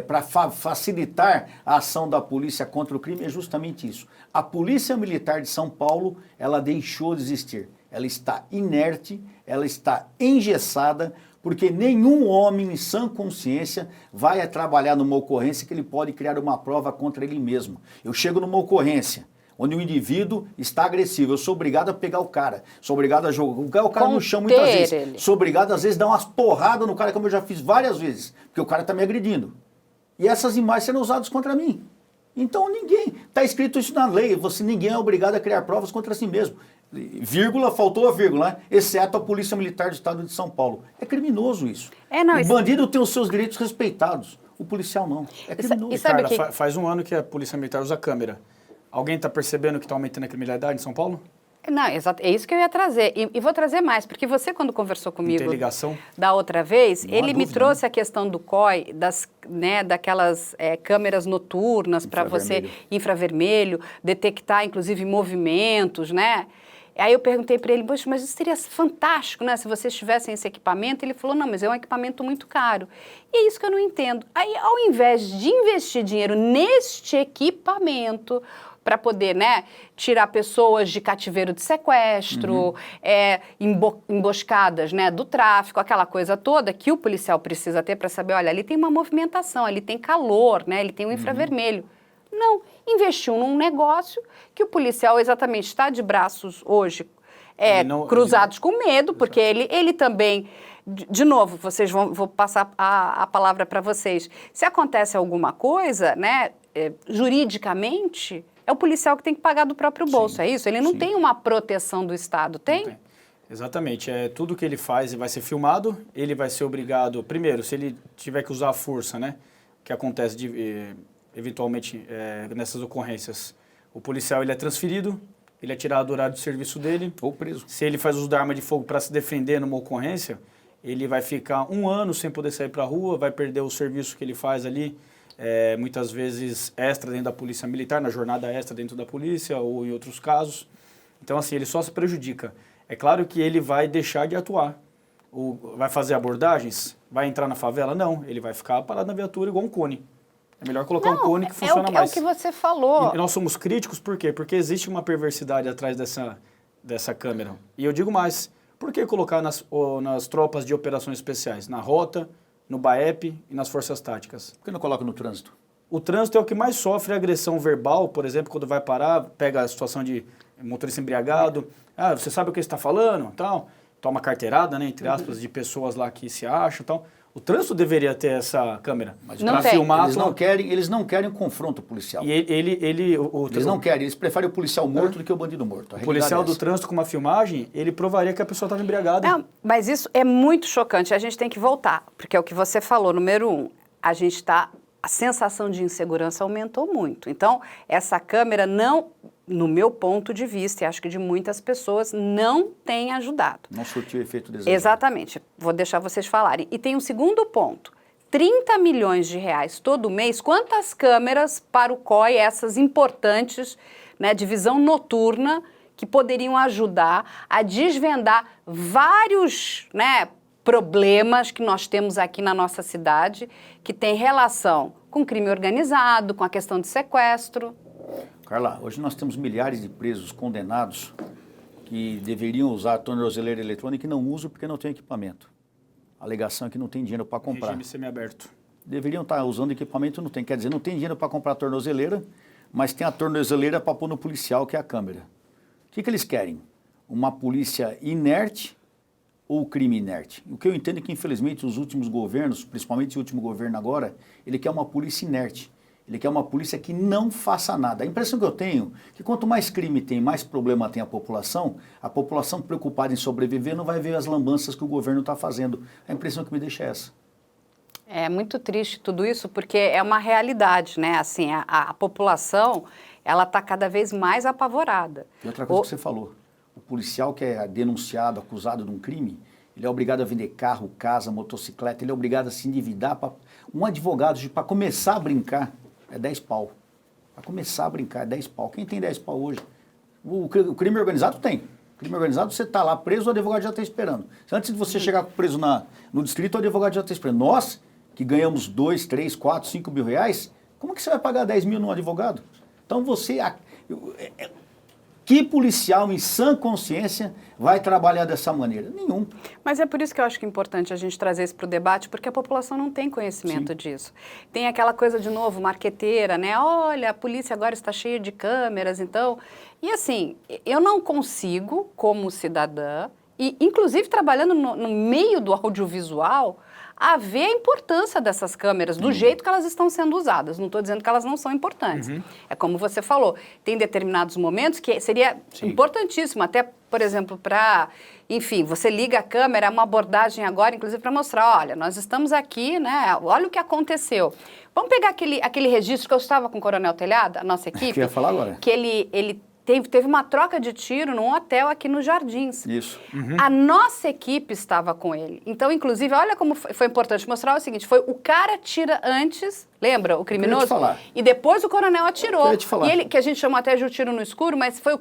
para facilitar a ação da polícia contra o crime, é justamente isso. A Polícia Militar de São Paulo, ela deixou de existir. Ela está inerte, ela está engessada, Porque nenhum homem em sã consciência vai trabalhar numa ocorrência que ele pode criar uma prova contra ele mesmo. Eu chego numa ocorrência onde o indivíduo está agressivo, eu sou obrigado a pegar o cara, sou obrigado a jogar o cara no chão muitas vezes, ele. sou obrigado às vezes a dar umas porradas no cara, como eu já fiz várias vezes, porque o cara está me agredindo. E essas imagens serão usadas contra mim. Então ninguém, está escrito isso na lei, ninguém é obrigado a criar provas contra si mesmo. Vírgula, faltou a vírgula, né? Exceto a Polícia Militar do Estado de São Paulo. É criminoso isso. O bandido tem os seus direitos respeitados, o policial não. É criminoso. E sabe Carla, que... faz um ano que a Polícia Militar usa câmera. Alguém está percebendo que está aumentando a criminalidade em São Paulo? Não, exato, é isso que eu ia trazer. E vou trazer mais, porque você, quando conversou comigo ligação? Da outra vez, Não há ele me dúvida, trouxe a questão do COI, daquelas câmeras noturnas para você, infravermelho, detectar, inclusive, movimentos, né? Aí eu perguntei para ele, poxa, mas isso seria fantástico, né? Se vocês tivessem esse equipamento. Ele falou, não, mas é um equipamento muito caro. E é isso que eu não entendo. Aí, ao invés de investir dinheiro neste equipamento para poder, né, tirar pessoas de cativeiro de sequestro, emboscadas, né, do tráfico, aquela coisa toda que o policial precisa ter para saber, olha, ali tem uma movimentação, ali tem calor, né, ele tem um infravermelho. Não, investiu num negócio que o policial exatamente está de braços hoje cruzados com medo, porque ele também, de novo, vou passar a palavra para vocês, se acontece alguma coisa, né, juridicamente, é o policial que tem que pagar do próprio bolso, sim, é isso? Ele não tem uma proteção do Estado, tem? Não tem. Exatamente, tudo que ele faz vai ser filmado, ele vai ser obrigado, primeiro, se ele tiver que usar a força, né, que acontece eventualmente nessas ocorrências, o policial ele é transferido, ele é tirado do horário de serviço dele. Ou preso. Se ele faz uso da arma de fogo para se defender numa ocorrência, ele vai ficar 1 ano sem poder sair para a rua, vai perder o serviço que ele faz ali, muitas vezes extra dentro da polícia militar, na jornada extra dentro da polícia ou em outros casos. Então, assim, ele só se prejudica. É claro que ele vai deixar de atuar. Vai fazer abordagens? Vai entrar na favela? Não, ele vai ficar parado na viatura igual um cone. É melhor colocar um cone que funciona mais. É o que você falou. E nós somos críticos por quê? Porque existe uma perversidade atrás dessa câmera. E eu digo mais, por que colocar nas tropas de operações especiais? Na rota, no BAEP e nas forças táticas. Por que não coloca no trânsito? O trânsito é o que mais sofre agressão verbal, por exemplo, quando vai parar, pega a situação de motorista embriagado. Ah, você sabe o que você está falando? Tal. Toma carteirada, né, entre aspas, de pessoas lá que se acham. Tal. O trânsito deveria ter essa câmera. Mas para filmar, eles não querem um confronto policial. E eles não querem, eles preferem o policial morto do que o bandido morto. O policial do trânsito com uma filmagem, ele provaria que a pessoa estava embriagada. Não, mas isso é muito chocante, a gente tem que voltar, porque é o que você falou, número 1, a sensação de insegurança aumentou muito. Então, essa câmera não, no meu ponto de vista, e acho que de muitas pessoas, não tem ajudado. Não surtiu o efeito desejado. Exatamente. Vou deixar vocês falarem. E tem um segundo ponto. 30 milhões de reais todo mês, quantas câmeras para o COI, essas importantes, né, de visão noturna, que poderiam ajudar a desvendar vários, né, problemas que nós temos aqui na nossa cidade, que tem relação com crime organizado, com a questão de sequestro. Carla, hoje nós temos milhares de presos condenados que deveriam usar a tornozeleira eletrônica e não usam porque não tem equipamento. A alegação é que não tem dinheiro para comprar. Regime semiaberto. Deveriam estar usando equipamento e não tem. Quer dizer, não tem dinheiro para comprar a tornozeleira, mas tem a tornozeleira para pôr no policial, que é a câmera. O que eles querem? Uma polícia inerte ou crime inerte? O que eu entendo é que, infelizmente, os últimos governos, principalmente o último governo agora, ele quer uma polícia inerte. Ele quer uma polícia que não faça nada. A impressão que eu tenho é que quanto mais crime tem, mais problema tem a população preocupada em sobreviver não vai ver as lambanças que o governo está fazendo. A impressão que me deixa é essa. É muito triste tudo isso, porque é uma realidade, né? Assim, a população, ela está cada vez mais apavorada. E outra coisa que você falou, o policial que é denunciado, acusado de um crime, ele é obrigado a vender carro, casa, motocicleta, ele é obrigado a se endividar. Um advogado, para começar a brincar, é 10 pau. Para começar a brincar, é 10 pau. Quem tem 10 pau hoje? O crime organizado tem. O crime organizado, você está lá preso, o advogado já está esperando. Antes de você chegar preso no distrito, o advogado já está esperando. Nós, que ganhamos 2, 3, 4, 5 mil reais, como que você vai pagar 10 mil num advogado? Então você... Que policial em sã consciência vai trabalhar dessa maneira? Nenhum. Mas é por isso que eu acho que é importante a gente trazer isso para o debate, porque a população não tem conhecimento disso. Tem aquela coisa, de novo, marqueteira, né? Olha, a polícia agora está cheia de câmeras, então... E assim, eu não consigo, como cidadã, e inclusive trabalhando no meio do audiovisual, a ver a importância dessas câmeras, do jeito que elas estão sendo usadas. Não estou dizendo que elas não são importantes. É como você falou, tem determinados momentos que seria importantíssimo, até, por exemplo, para... Enfim, você liga a câmera, é uma abordagem agora, inclusive, para mostrar, olha, nós estamos aqui, né, olha o que aconteceu. Vamos pegar aquele registro que eu estava com o Coronel Telhado, a nossa equipe. Que eu ia falar agora. Que ele teve uma troca de tiro num hotel aqui nos Jardins. Isso. A nossa equipe estava com ele. Então, inclusive, olha como foi importante mostrar o seguinte, foi o cara atira antes, lembra, o criminoso? Eu ia te falar. E depois o coronel atirou. Eu ia te falar. E ele, que a gente chamou até de um tiro no escuro, mas foi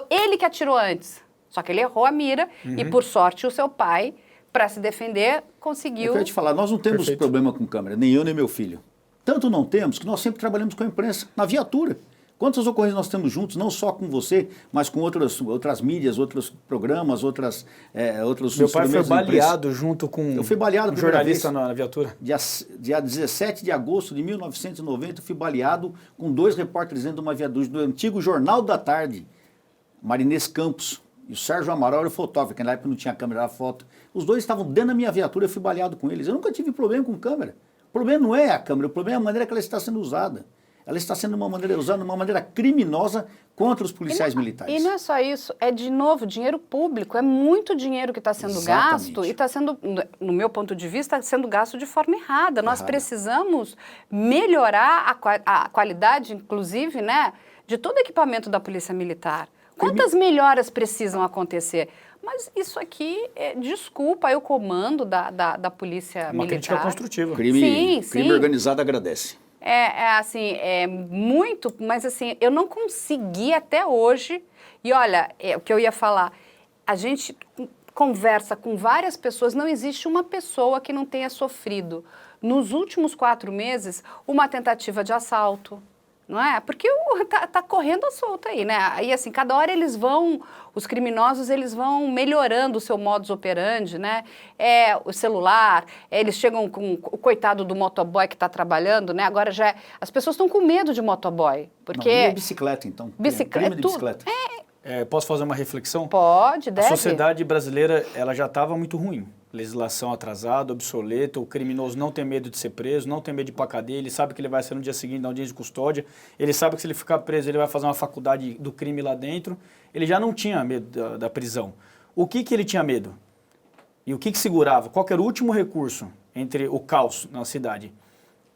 ele que atirou antes. Só que ele errou a mira e, por sorte, o seu pai, para se defender, conseguiu... Eu ia te falar, nós não temos problema com câmera, nem eu nem meu filho. Tanto não temos que nós sempre trabalhamos com a imprensa, na viatura. Quantas ocorrências nós temos juntos, não só com você, mas com outras mídias, outros programas, outros Meu pai foi baleado junto com eu fui baleado um jornalista na viatura. Dia 17 de agosto de 1990, eu fui baleado com 2 repórteres dentro de uma viaduta do antigo Jornal da Tarde, Marinês Campos, e o Sérgio Amaral era o fotógrafo, que na época não tinha câmera, era foto. Os dois estavam dentro da minha viatura, eu fui baleado com eles. Eu nunca tive problema com câmera. O problema não é a câmera, o problema é a maneira que ela está sendo usada. Ela está sendo usada de uma maneira criminosa contra os policiais militares. E não é só isso, é de novo dinheiro público, é muito dinheiro que está sendo gasto e está sendo, no meu ponto de vista, sendo gasto de forma errada. Nós precisamos melhorar a qualidade, inclusive, né, de todo o equipamento da Polícia Militar. Quantas melhoras precisam acontecer? Mas isso aqui, desculpa, é o comando da Polícia Militar. Uma crítica construtiva. Crime organizado agradece. É muito, mas assim, eu não consegui até hoje, e olha, o que eu ia falar, a gente conversa com várias pessoas, não existe uma pessoa que não tenha sofrido, nos últimos 4 meses, uma tentativa de assalto, não é? Porque tá correndo a solta aí, né? Aí assim, cada hora os criminosos, eles vão melhorando o seu modus operandi, né? O celular, eles chegam com o coitado do motoboy que está trabalhando, né? Agora as pessoas estão com medo de motoboy, porque... Não, e bicicleta, então. Crime de bicicleta. Posso fazer uma reflexão? Pode, deve. A sociedade brasileira, ela já estava muito ruim. Legislação atrasada, obsoleta, o criminoso não tem medo de ser preso, não tem medo de ir para cadeia, ele sabe que ele vai ser no dia seguinte na audiência de custódia, ele sabe que se ele ficar preso ele vai fazer uma faculdade do crime lá dentro, ele já não tinha medo da prisão. O que ele tinha medo? E o que segurava? Qual que era o último recurso entre o caos na cidade?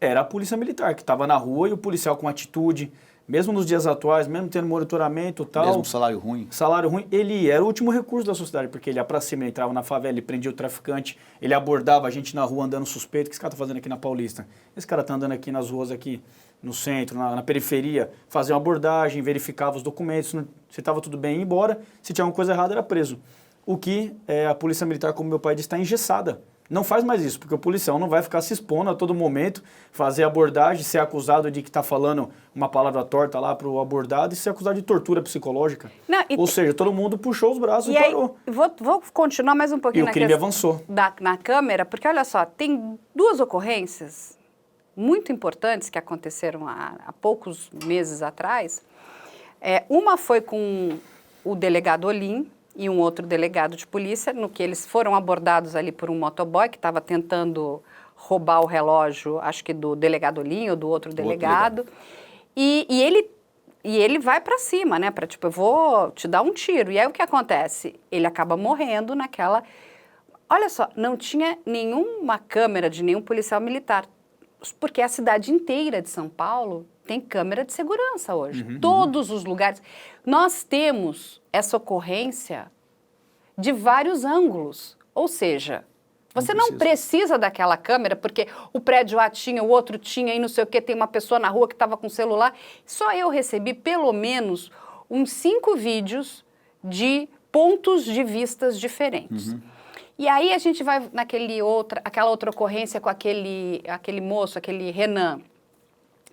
Era a polícia militar, que estava na rua e o policial com atitude, mesmo nos dias atuais, mesmo tendo monitoramento e tal... Mesmo salário ruim. Salário ruim, ele era o último recurso da sociedade, porque ele ia pra cima, ele entrava na favela, ele prendia o traficante, ele abordava a gente na rua andando suspeito. O que esse cara tá fazendo aqui na Paulista? Esse cara tá andando aqui nas ruas aqui, no centro, na periferia, fazia uma abordagem, verificava os documentos, se estava tudo bem, ia embora, se tinha alguma coisa errada, era preso. O que a polícia militar, como meu pai disse, está engessada. Não faz mais isso, porque o policial não vai ficar se expondo a todo momento, fazer abordagem, ser acusado de que está falando uma palavra torta lá para o abordado e ser acusado de tortura psicológica. Não, ou seja, todo mundo puxou os braços e parou. Vou continuar mais um pouquinho na questão. E o crime avançou. Na câmera, porque olha só, tem 2 ocorrências muito importantes que aconteceram há poucos meses atrás. Uma foi com o delegado Olim, e um outro delegado de polícia, no que eles foram abordados ali por um motoboy que estava tentando roubar o relógio, acho que do delegado Olim ou do outro delegado. E ele vai para cima, né? Para tipo, eu vou te dar um tiro. E aí o que acontece? Ele acaba morrendo naquela... Olha só, não tinha nenhuma câmera de nenhum policial militar, porque a cidade inteira de São Paulo tem câmera de segurança hoje. Todos os lugares. Nós temos essa ocorrência de vários ângulos. Ou seja, você não precisa daquela câmera, porque o prédio A tinha, o outro tinha, e não sei o que, tem uma pessoa na rua que estava com celular. Só eu recebi pelo menos uns 5 vídeos de pontos de vistas diferentes. E aí a gente vai aquela outra ocorrência com aquele moço, aquele Renan.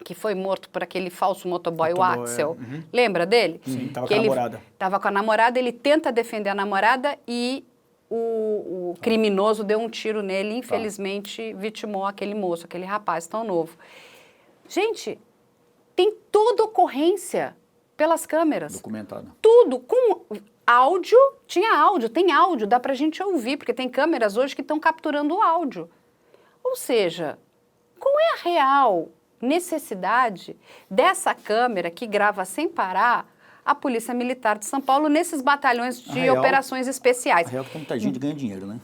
que foi morto por aquele falso motoboy, o Motoboy, Axel. Lembra dele? Sim, tava Que com a ele namorada. Tava com a namorada, ele tenta defender a namorada e o criminoso deu um tiro nele e, infelizmente, vitimou aquele moço, aquele rapaz tão novo. Gente, tem toda ocorrência pelas câmeras. Documentado. Tudo, com áudio, tem áudio, dá pra gente ouvir, porque tem câmeras hoje que estão capturando o áudio. Ou seja, qual é a real necessidade dessa câmera que grava sem parar a Polícia Militar de São Paulo nesses batalhões de real- operações especiais? A real é que muita gente ganha dinheiro, né?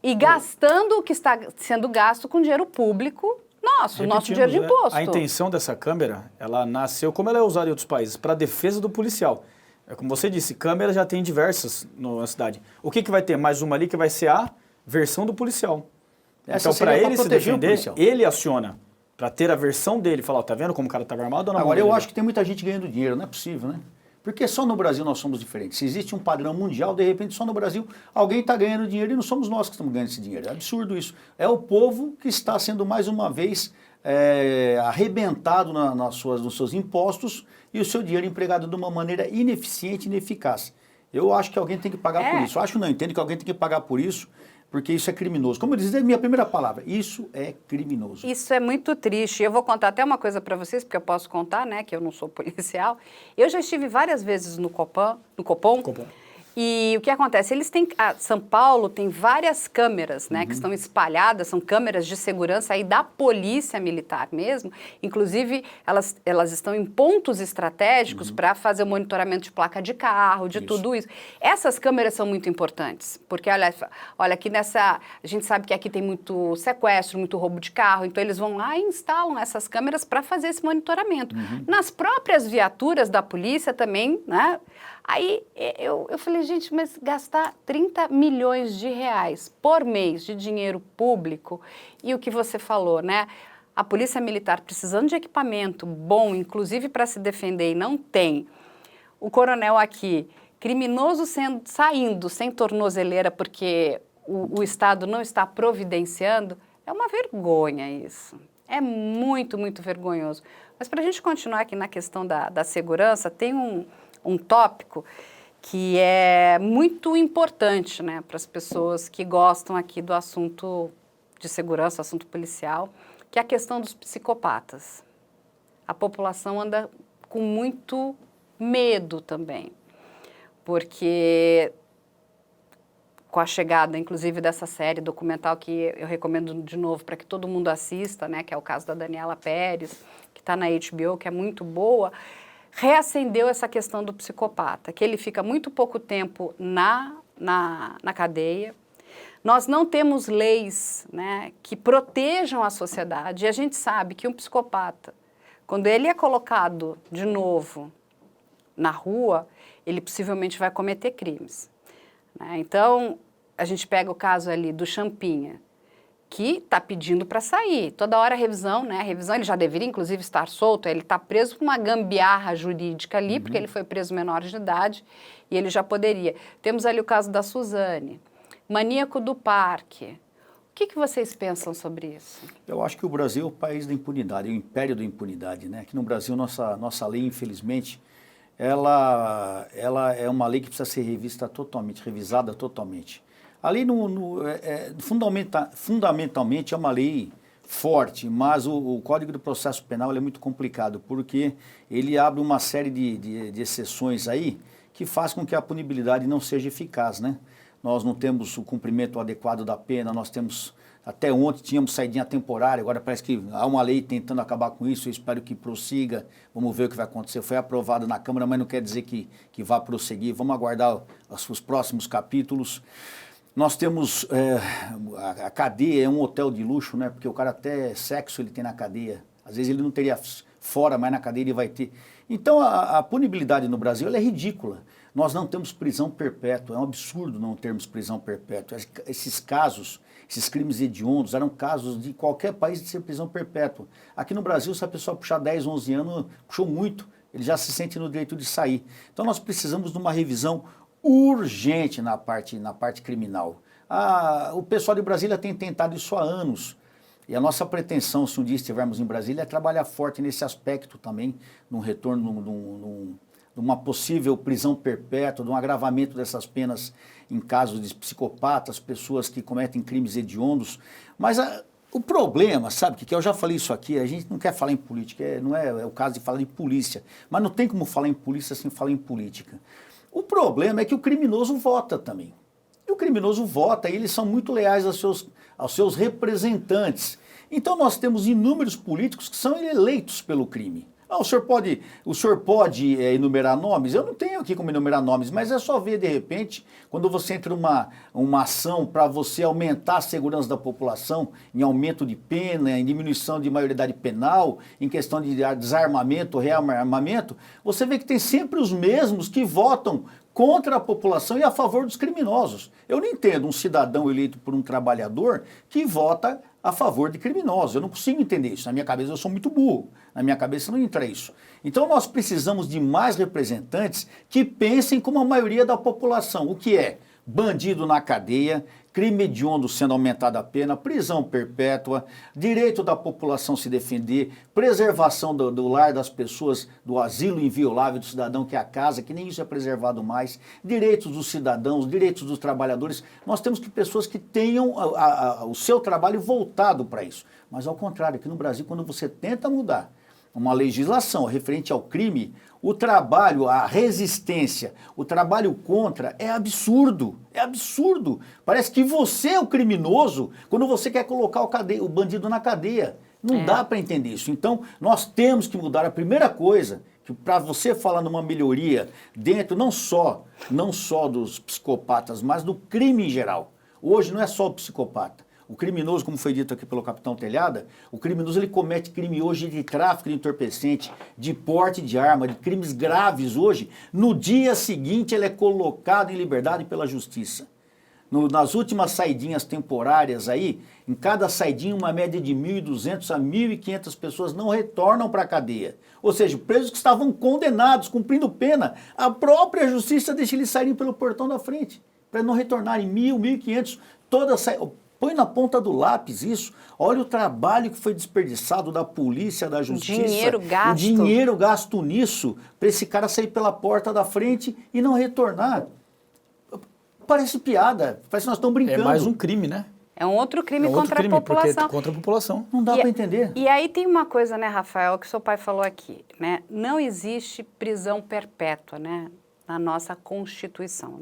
E gastando o que está sendo gasto com dinheiro público nosso dinheiro de Repetimos, né? imposto. A intenção dessa câmera, ela nasceu, como ela é usada em outros países, para a defesa do policial. É como você disse, câmera já tem diversas na cidade. O que vai ter? Mais uma ali que vai ser a versão do policial. Essa Então, para seria ele se proteger o defender, policial. ele aciona. Para ter a versão dele, falar, ó, tá vendo como o cara estava armado ou não? Agora, eu acho que tem muita gente ganhando dinheiro, não é possível, né? Porque só no Brasil nós somos diferentes. Se existe um padrão mundial, de repente só no Brasil alguém está ganhando dinheiro e não somos nós que estamos ganhando esse dinheiro. É absurdo isso. É o povo que está sendo mais uma vez arrebentado nos seus impostos e o seu dinheiro empregado de uma maneira ineficiente e ineficaz. Eu acho que alguém tem que pagar por isso. Acho não, entendo que alguém tem que pagar por isso, porque isso é criminoso. Como eu disse, é a minha primeira palavra, isso é criminoso. Isso é muito triste. Eu vou contar até uma coisa para vocês, porque eu posso contar, né, que eu não sou policial. Eu já estive várias vezes no Copom. E o que acontece? Eles têm, São Paulo tem várias câmeras, né, que estão espalhadas, são câmeras de segurança aí da Polícia Militar mesmo. Inclusive, elas estão em pontos estratégicos para fazer o monitoramento de placa de carro, de tudo isso. Essas câmeras são muito importantes, porque olha aqui a gente sabe que aqui tem muito sequestro, muito roubo de carro, então eles vão lá e instalam essas câmeras para fazer esse monitoramento. Nas próprias viaturas da polícia também, né? Aí eu falei, gente, mas gastar 30 milhões de reais por mês de dinheiro público, e o que você falou, né? A Polícia Militar precisando de equipamento bom, inclusive para se defender, e não tem. O coronel aqui, criminoso saindo sem tornozeleira porque o Estado não está providenciando, é uma vergonha isso. É muito, muito vergonhoso. Mas para a gente continuar aqui na questão da segurança, tem um tópico que é muito importante, né, para as pessoas que gostam aqui do assunto de segurança, assunto policial, que é a questão dos psicopatas. A população anda com muito medo também, porque com a chegada, inclusive, dessa série documental que eu recomendo de novo para que todo mundo assista, né, que é o caso da Daniela Pérez, que está na HBO, que é muito boa, reacendeu essa questão do psicopata, que ele fica muito pouco tempo na cadeia. Nós não temos leis, né, que protejam a sociedade, e a gente sabe que um psicopata, quando ele é colocado de novo na rua, ele possivelmente vai cometer crimes. Né? Então, a gente pega o caso ali do Champinha, que está pedindo para sair. Toda hora a revisão, né? A revisão, ele já deveria, inclusive, estar solto. Ele está preso por uma gambiarra jurídica ali, porque ele foi preso menor de idade e ele já poderia. Temos ali o caso da Suzane, maníaco do parque. O que vocês pensam sobre isso? Eu acho que o Brasil é o país da impunidade, é o império da impunidade, né? Aqui no Brasil, nossa lei, infelizmente, ela é uma lei que precisa ser revisada totalmente. A lei, fundamentalmente, é uma lei forte, mas o Código do Processo Penal é muito complicado, porque ele abre uma série de exceções aí que faz com que a punibilidade não seja eficaz, né? Nós não temos o cumprimento adequado da pena, nós temos, até ontem tínhamos saidinha temporária, agora parece que há uma lei tentando acabar com isso, eu espero que prossiga, vamos ver o que vai acontecer. Foi aprovado na Câmara, mas não quer dizer que vá prosseguir, vamos aguardar os próximos capítulos. Nós temos, a cadeia é um hotel de luxo, né? Porque o cara até sexo ele tem na cadeia. Às vezes ele não teria fora, mas na cadeia ele vai ter. Então a punibilidade no Brasil ela é ridícula. Nós não temos prisão perpétua, é um absurdo não termos prisão perpétua. Esses casos, esses crimes hediondos, eram casos de qualquer país de ser prisão perpétua. Aqui no Brasil, se a pessoa puxar 10, 11 anos, puxou muito, ele já se sente no direito de sair. Então nós precisamos de uma revisão urgente na parte criminal. O pessoal de Brasília tem tentado isso há anos. E a nossa pretensão, se um dia estivermos em Brasília, é trabalhar forte nesse aspecto também, num retorno, numa possível prisão perpétua, de um agravamento dessas penas em casos de psicopatas, pessoas que cometem crimes hediondos. Mas o problema, sabe, que eu já falei isso aqui, a gente não quer falar em política, não é o caso de falar em polícia, mas não tem como falar em polícia sem falar em política. O problema é que o criminoso vota também. E o criminoso vota e eles são muito leais aos seus representantes. Então nós temos inúmeros políticos que são eleitos pelo crime. O senhor pode enumerar nomes? Eu não tenho aqui como enumerar nomes, mas é só ver de repente, quando você entra uma ação para você aumentar a segurança da população, em aumento de pena, em diminuição de maioridade penal, em questão de desarmamento, rearmamento, você vê que tem sempre os mesmos que votam contra a população e a favor dos criminosos. Eu não entendo um cidadão eleito por um trabalhador que vota a favor de criminosos. Eu não consigo entender isso. Na minha cabeça eu sou muito burro. Na minha cabeça não entra isso. Então nós precisamos de mais representantes que pensem como a maioria da população. O que é? Bandido na cadeia, crime hediondo sendo aumentada a pena, prisão perpétua, direito da população se defender, preservação do lar das pessoas, do asilo inviolável do cidadão, que é a casa, que nem isso é preservado mais, direitos dos cidadãos, direitos dos trabalhadores. Nós temos que pessoas que tenham o seu trabalho voltado para isso. Mas ao contrário, aqui no Brasil, quando você tenta mudar uma legislação referente ao crime, o trabalho, a resistência, o trabalho contra é absurdo, é absurdo. Parece que você é o criminoso quando você quer colocar o bandido na cadeia. Não dá para entender isso. Então, nós temos que mudar. A primeira coisa, que para você falar numa melhoria dentro não só dos psicopatas, mas do crime em geral. Hoje não é só o psicopata. O criminoso, como foi dito aqui pelo capitão Telhada, o criminoso ele comete crime hoje de tráfico de entorpecente, de porte de arma, de crimes graves hoje. No dia seguinte ele é colocado em liberdade pela justiça. Nas últimas saidinhas temporárias aí, em cada saidinha uma média de 1.200 a 1.500 pessoas não retornam para a cadeia. Ou seja, presos que estavam condenados, cumprindo pena, a própria justiça deixa eles saírem pelo portão da frente, para não retornarem 1.500, toda saída. Põe na ponta do lápis isso. Olha o trabalho que foi desperdiçado da polícia, da justiça. O dinheiro gasto nisso, para esse cara sair pela porta da frente e não retornar. Parece piada, parece que nós estamos brincando. É mais um crime, né? É um outro crime contra a população. Contra a população. Não dá para entender. E aí tem uma coisa, né, Rafael, que seu pai falou aqui, né? Não existe prisão perpétua, né, na nossa Constituição.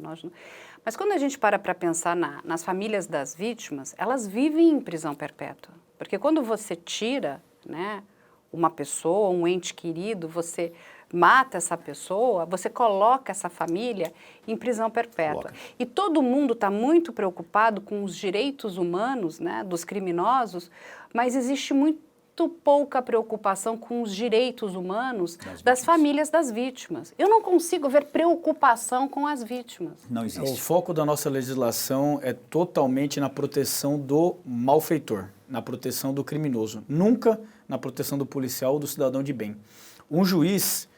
Mas quando a gente para pensar nas famílias das vítimas, elas vivem em prisão perpétua. Porque quando você tira, né, uma pessoa, um ente querido, você mata essa pessoa, você coloca essa família em prisão perpétua. E todo mundo está muito preocupado com os direitos humanos, né, dos criminosos, mas existe muito pouca preocupação com os direitos humanos das famílias das vítimas. Eu não consigo ver preocupação com as vítimas. Não existe. O foco da nossa legislação é totalmente na proteção do malfeitor, na proteção do criminoso, nunca na proteção do policial ou do cidadão de bem. Um juiz,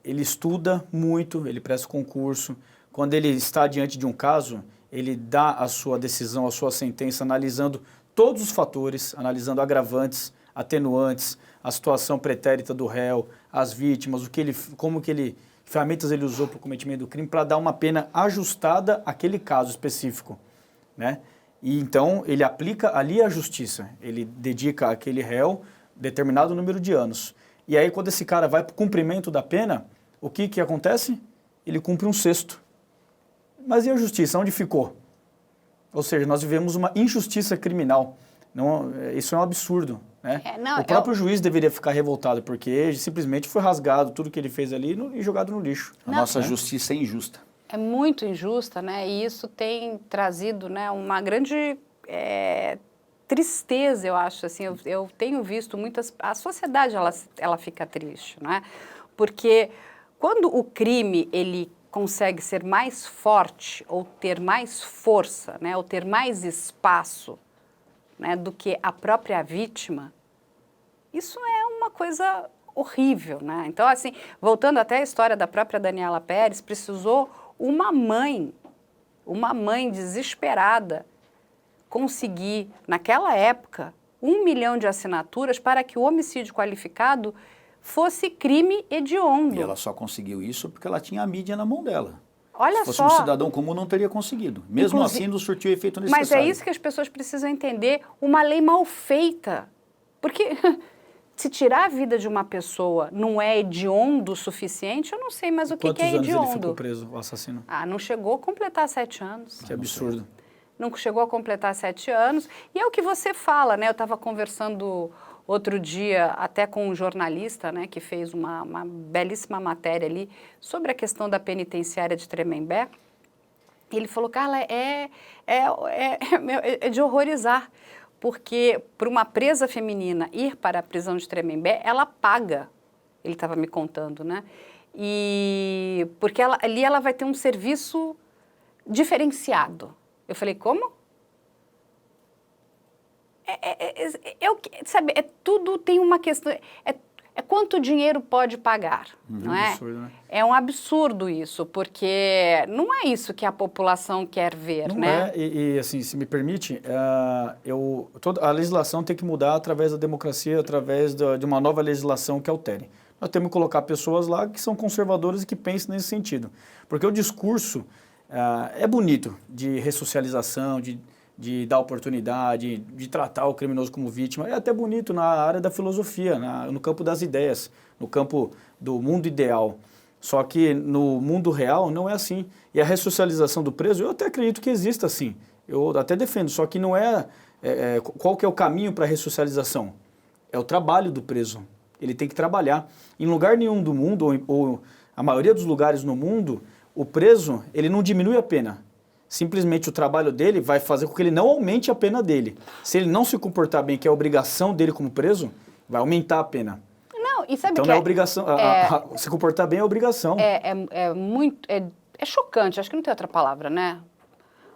ele estuda muito, ele presta concurso. Quando ele está diante de um caso, ele dá a sua decisão, a sua sentença, analisando todos os fatores, analisando agravantes, atenuantes, a situação pretérita do réu, as vítimas, ferramentas ele usou para o cometimento do crime, para dar uma pena ajustada àquele caso específico, né? E então ele aplica ali a justiça, ele dedica àquele réu determinado número de anos. E aí quando esse cara vai para o cumprimento da pena, o que acontece? Ele cumpre um sexto. Mas e a justiça? Onde ficou? Ou seja, nós vivemos uma injustiça criminal. Não, isso é um absurdo, né? O próprio juiz deveria ficar revoltado, porque simplesmente foi rasgado tudo que ele fez ali e jogado no lixo. A nossa justiça é injusta. É muito injusta, né? E isso tem trazido, né, uma grande tristeza, eu acho. Assim, eu tenho visto a sociedade ela fica triste, né? Porque quando o crime ele consegue ser mais forte ou ter mais força, né, ou ter mais espaço, né, do que a própria vítima, isso é uma coisa horrível, né? Então, assim, voltando até a história da própria Daniela Pérez, precisou uma mãe desesperada, conseguir, naquela época, 1 milhão de assinaturas para que o homicídio qualificado fosse crime hediondo. E ela só conseguiu isso porque ela tinha a mídia na mão dela. Olha Se fosse só. um cidadão comum, não teria conseguido. Mesmo assim, não surtiu o efeito necessário. Mas é isso que as pessoas precisam entender, uma lei mal feita. Porque se tirar a vida de uma pessoa não é hediondo o suficiente, eu não sei mais o que é Quantos anos hediondo. ele ficou preso, o assassino? Ah, não chegou a completar 7 anos. Que absurdo. Não chegou a completar 7 anos. E é o que você fala, né? Eu estava conversando outro dia até com um jornalista, né, que fez uma belíssima matéria ali sobre a questão da penitenciária de Tremembé. E ele falou, Carla, é de horrorizar, porque para uma presa feminina ir para a prisão de Tremembé, ela paga, ele estava me contando, né? E porque ali ela vai ter um serviço diferenciado. Eu falei, como? Sabe, tudo tem uma questão, é quanto dinheiro pode pagar, não é? Absurdo, né? É um absurdo isso, porque não é isso que a população quer ver, Não né? é, e assim, se me permite, a legislação tem que mudar através da democracia, através de uma nova legislação que altere. Nós temos que colocar pessoas lá que são conservadoras e que pensam nesse sentido. Porque o discurso é bonito, de ressocialização, de dar oportunidade, de tratar o criminoso como vítima. É até bonito na área da filosofia, no campo das ideias, no campo do mundo ideal. Só que no mundo real não é assim. E a ressocialização do preso, eu até acredito que exista assim. Eu até defendo, só que não qual que é o caminho para a ressocialização? É o trabalho do preso. Ele tem que trabalhar. Em lugar nenhum do mundo, ou a maioria dos lugares no mundo, o preso, ele não diminui a pena. Simplesmente o trabalho dele vai fazer com que ele não aumente a pena dele. Se ele não se comportar bem, que é a obrigação dele como preso, vai aumentar a pena. Não, e sabe então que não é obrigação, se comportar bem é obrigação. É chocante, acho que não tem outra palavra, né?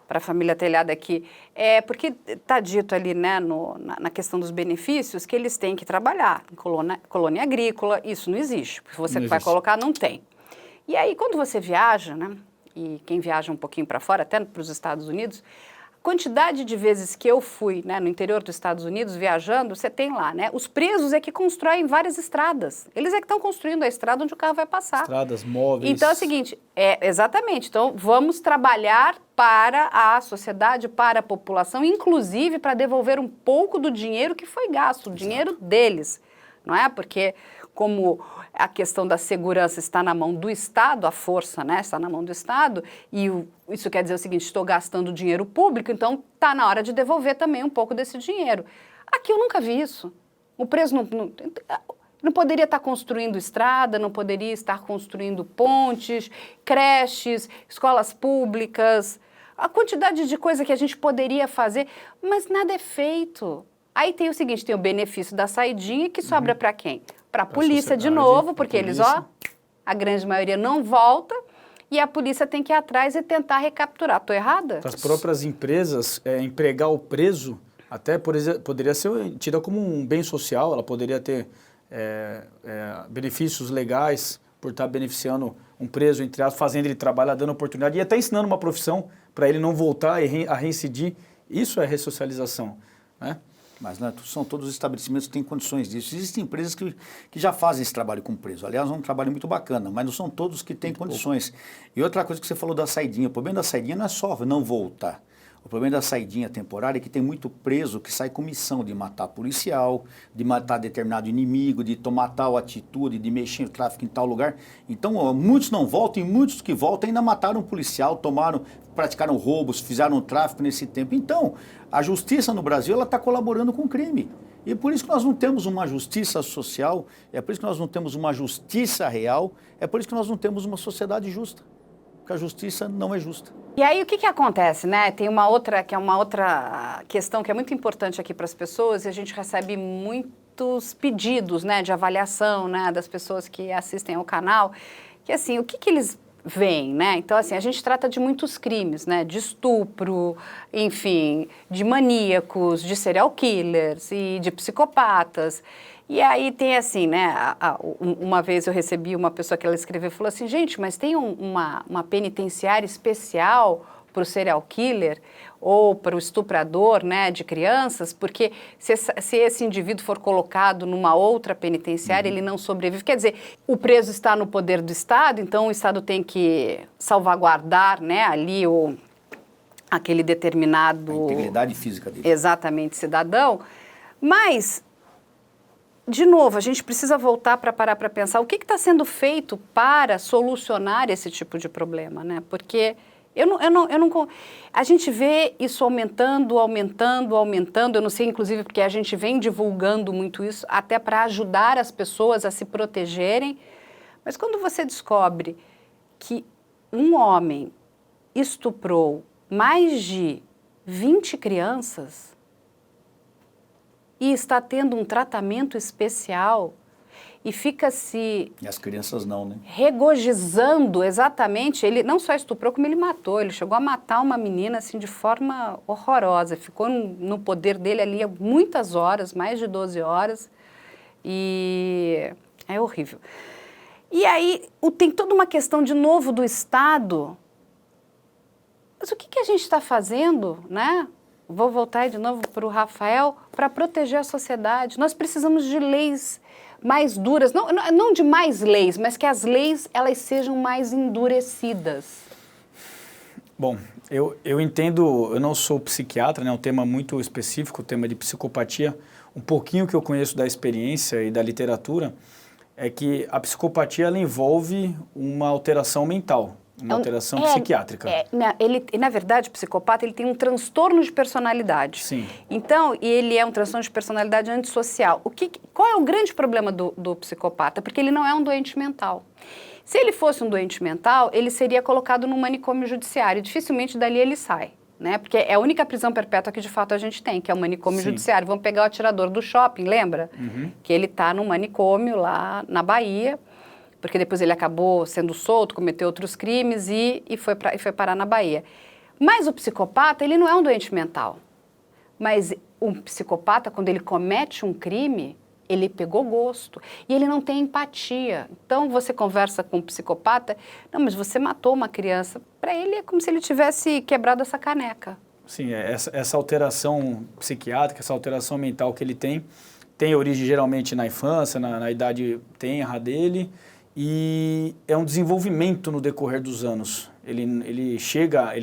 Para a família Telhada aqui. Porque está dito ali, né, na questão dos benefícios, que eles têm que trabalhar em colônia agrícola, isso não existe. Porque você Não vai existe. colocar, não tem. E aí, quando você viaja, né? E quem viaja um pouquinho para fora, até para os Estados Unidos, a quantidade de vezes que eu fui, né, no interior dos Estados Unidos viajando, você tem lá, né? Os presos é que constroem várias estradas. Eles é que estão construindo a estrada onde o carro vai passar. Estradas, móveis. Então é o seguinte, exatamente, então vamos trabalhar para a sociedade, para a população, inclusive para devolver um pouco do dinheiro que foi gasto, o dinheiro deles, não é? Porque como a questão da segurança está na mão do Estado, a força, né, está na mão do Estado, e isso quer dizer o seguinte, estou gastando dinheiro público, então está na hora de devolver também um pouco desse dinheiro. Aqui eu nunca vi isso. O preso não poderia estar construindo estrada, não poderia estar construindo pontes, creches, escolas públicas, a quantidade de coisa que a gente poderia fazer, mas nada é feito. Aí tem o seguinte, tem o benefício da saidinha, que sobra para quem? Para a polícia de novo, porque eles, a grande maioria não volta, e a polícia tem que ir atrás e tentar recapturar. Estou errada? As próprias empresas, empregar o preso, até poderia ser tida como um bem social, ela poderia ter benefícios legais por estar beneficiando um preso, entre aspas, fazendo ele trabalhar, dando oportunidade, e até ensinando uma profissão para ele não voltar a reincidir. Isso é ressocialização, né? Mas não são todos os estabelecimentos que têm condições disso. Existem empresas que já fazem esse trabalho com preso. Aliás, é um trabalho muito bacana, mas não são todos que têm condições. E outra coisa que você falou da saidinha, o problema da saidinha não é só não voltar. O problema da saidinha temporária é que tem muito preso que sai com missão de matar policial, de matar determinado inimigo, de tomar tal atitude, de mexer no tráfico em tal lugar. Então, muitos não voltam e muitos que voltam ainda mataram um policial, praticaram roubos, fizeram tráfico nesse tempo. Então, a justiça no Brasil ela está colaborando com o crime. E por isso que nós não temos uma justiça social, é por isso que nós não temos uma justiça real, é por isso que nós não temos uma sociedade justa. Porque a justiça não é justa. E aí o que acontece, né? Tem uma outra questão que é muito importante aqui para as pessoas, e a gente recebe muitos pedidos, né, de avaliação, né, das pessoas que assistem ao canal, que assim, o que eles veem, né? Então assim, a gente trata de muitos crimes, né, de estupro, enfim, de maníacos, de serial killers e de psicopatas. E aí tem assim, né, uma vez eu recebi uma pessoa que ela escreveu e falou assim, gente, mas tem uma penitenciária especial para o serial killer ou para o estuprador, né, de crianças, porque se esse indivíduo for colocado numa outra penitenciária, ele não sobrevive. Quer dizer, o preso está no poder do Estado, então o Estado tem que salvaguardar, né, ali aquele determinado... A integridade física dele. Exatamente, cidadão. Mas, de novo, a gente precisa voltar para parar para pensar o que está sendo feito para solucionar esse tipo de problema, né? Porque a gente vê isso aumentando. Eu não sei, inclusive, porque a gente vem divulgando muito isso, até para ajudar as pessoas a se protegerem. Mas quando você descobre que um homem estuprou mais de 20 crianças e está tendo um tratamento especial e fica se... E as crianças não, né? Regozijando, exatamente. Ele não só estuprou, como ele matou. Ele chegou a matar uma menina, assim, de forma horrorosa. Ficou no poder dele ali muitas horas, mais de 12 horas. E é horrível. E aí tem toda uma questão, de novo, do Estado. Mas o que a gente está fazendo, né? Vou voltar de novo para o Rafael, para proteger a sociedade. Nós precisamos de leis mais duras, não de mais leis, mas que as leis elas sejam mais endurecidas. Bom, eu entendo, eu não sou psiquiatra, né? É um tema muito específico, o tema de psicopatia. Um pouquinho que eu conheço da experiência e da literatura é que a psicopatia ela envolve uma alteração mental. Uma alteração psiquiátrica. Na verdade, o psicopata ele tem um transtorno de personalidade. Sim. Então, ele é um transtorno de personalidade antissocial. Qual é o grande problema do psicopata? Porque ele não é um doente mental. Se ele fosse um doente mental, ele seria colocado num manicômio judiciário. Dificilmente dali ele sai, né? Porque é a única prisão perpétua que de fato a gente tem, que é o manicômio judiciário. Vamos pegar o atirador do shopping, lembra? Uhum. Que ele está num manicômio lá na Bahia, porque depois ele acabou sendo solto, cometeu outros crimes e foi parar na Bahia. Mas o psicopata, ele não é um doente mental. Mas um psicopata, quando ele comete um crime, ele pegou gosto e ele não tem empatia. Então, você conversa com um psicopata, não, mas você matou uma criança. Para ele é como se ele tivesse quebrado essa caneca. Sim, essa alteração psiquiátrica, essa alteração mental que ele tem origem geralmente na infância, na idade tenra dele, e é um desenvolvimento no decorrer dos anos. Ele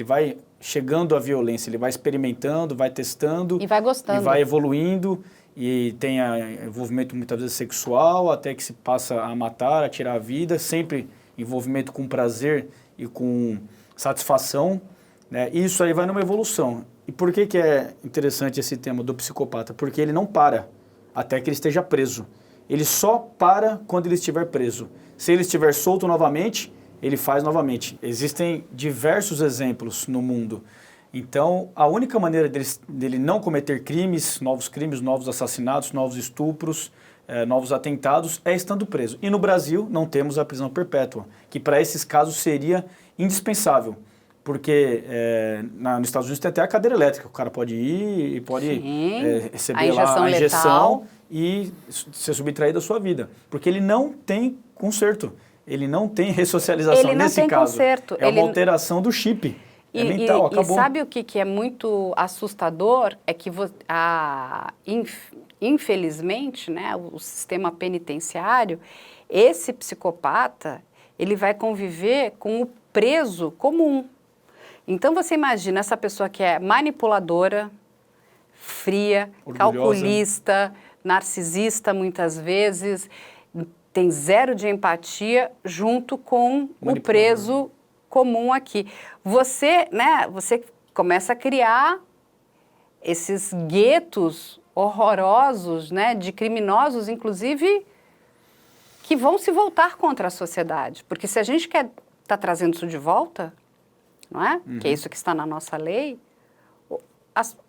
vai chegando à violência, ele vai experimentando, vai testando. E vai gostando. E vai evoluindo, e tem envolvimento muitas vezes sexual, até que se passa a matar, a tirar a vida, sempre envolvimento com prazer e com satisfação, né? Isso aí vai numa evolução. E por que é interessante esse tema do psicopata? Porque ele não para até que ele esteja preso. Ele só para quando ele estiver preso. Se ele estiver solto novamente, ele faz novamente. Existem diversos exemplos no mundo. Então, a única maneira dele não cometer crimes, novos assassinatos, novos estupros, novos atentados, é estando preso. E no Brasil, não temos a prisão perpétua, que para esses casos seria indispensável. Porque nos Estados Unidos tem até a cadeira elétrica, o cara pode ir e pode receber a injeção e ser subtraído da sua vida. Porque ele não tem conserto, ele não tem ressocialização. Ele não nesse tem caso. Conserto. É uma alteração do chip. É mental, acabou. E sabe o que é muito assustador? É que, infelizmente, né, o sistema penitenciário, esse psicopata, ele vai conviver com o preso comum. Então, você imagina essa pessoa que é manipuladora, fria, orgulhosa, calculista, narcisista muitas vezes, tem zero de empatia junto com o preso comum aqui. Você começa a criar esses guetos horrorosos, né, de criminosos, inclusive, que vão se voltar contra a sociedade. Porque se a gente quer estar trazendo isso de volta, não é? Uhum. Que é isso que está na nossa lei.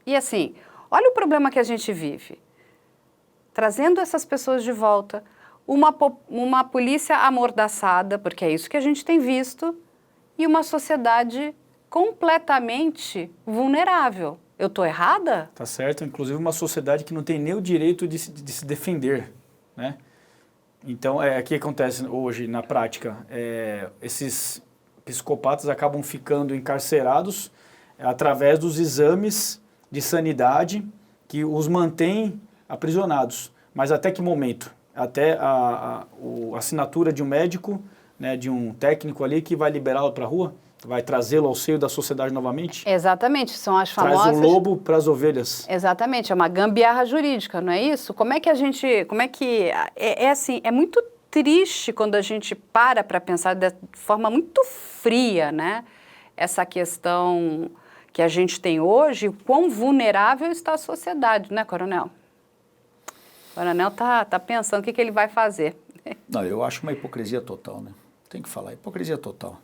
E assim, olha o problema que a gente vive. Trazendo essas pessoas de volta, uma polícia amordaçada, porque é isso que a gente tem visto, e uma sociedade completamente vulnerável. Eu estou errada? Tá certo, inclusive uma sociedade que não tem nem o direito de se defender, né? Então, o que acontece hoje na prática? Esses psicopatas acabam ficando encarcerados através dos exames de sanidade que os mantém aprisionados. Mas até que momento? Até a assinatura de um médico, né, de um técnico ali que vai liberá-lo para a rua? Vai trazê-lo ao seio da sociedade novamente? Exatamente, são as famosas... Traz o lobo para as ovelhas. Exatamente, é uma gambiarra jurídica, não é isso? Como é que a gente... assim, é muito triste quando a gente para pensar de forma muito fria, né? Essa questão que a gente tem hoje, o quão vulnerável está a sociedade, né, Coronel? O Coronel tá pensando o que ele vai fazer. Não, eu acho uma hipocrisia total, né? Tem que falar, hipocrisia total.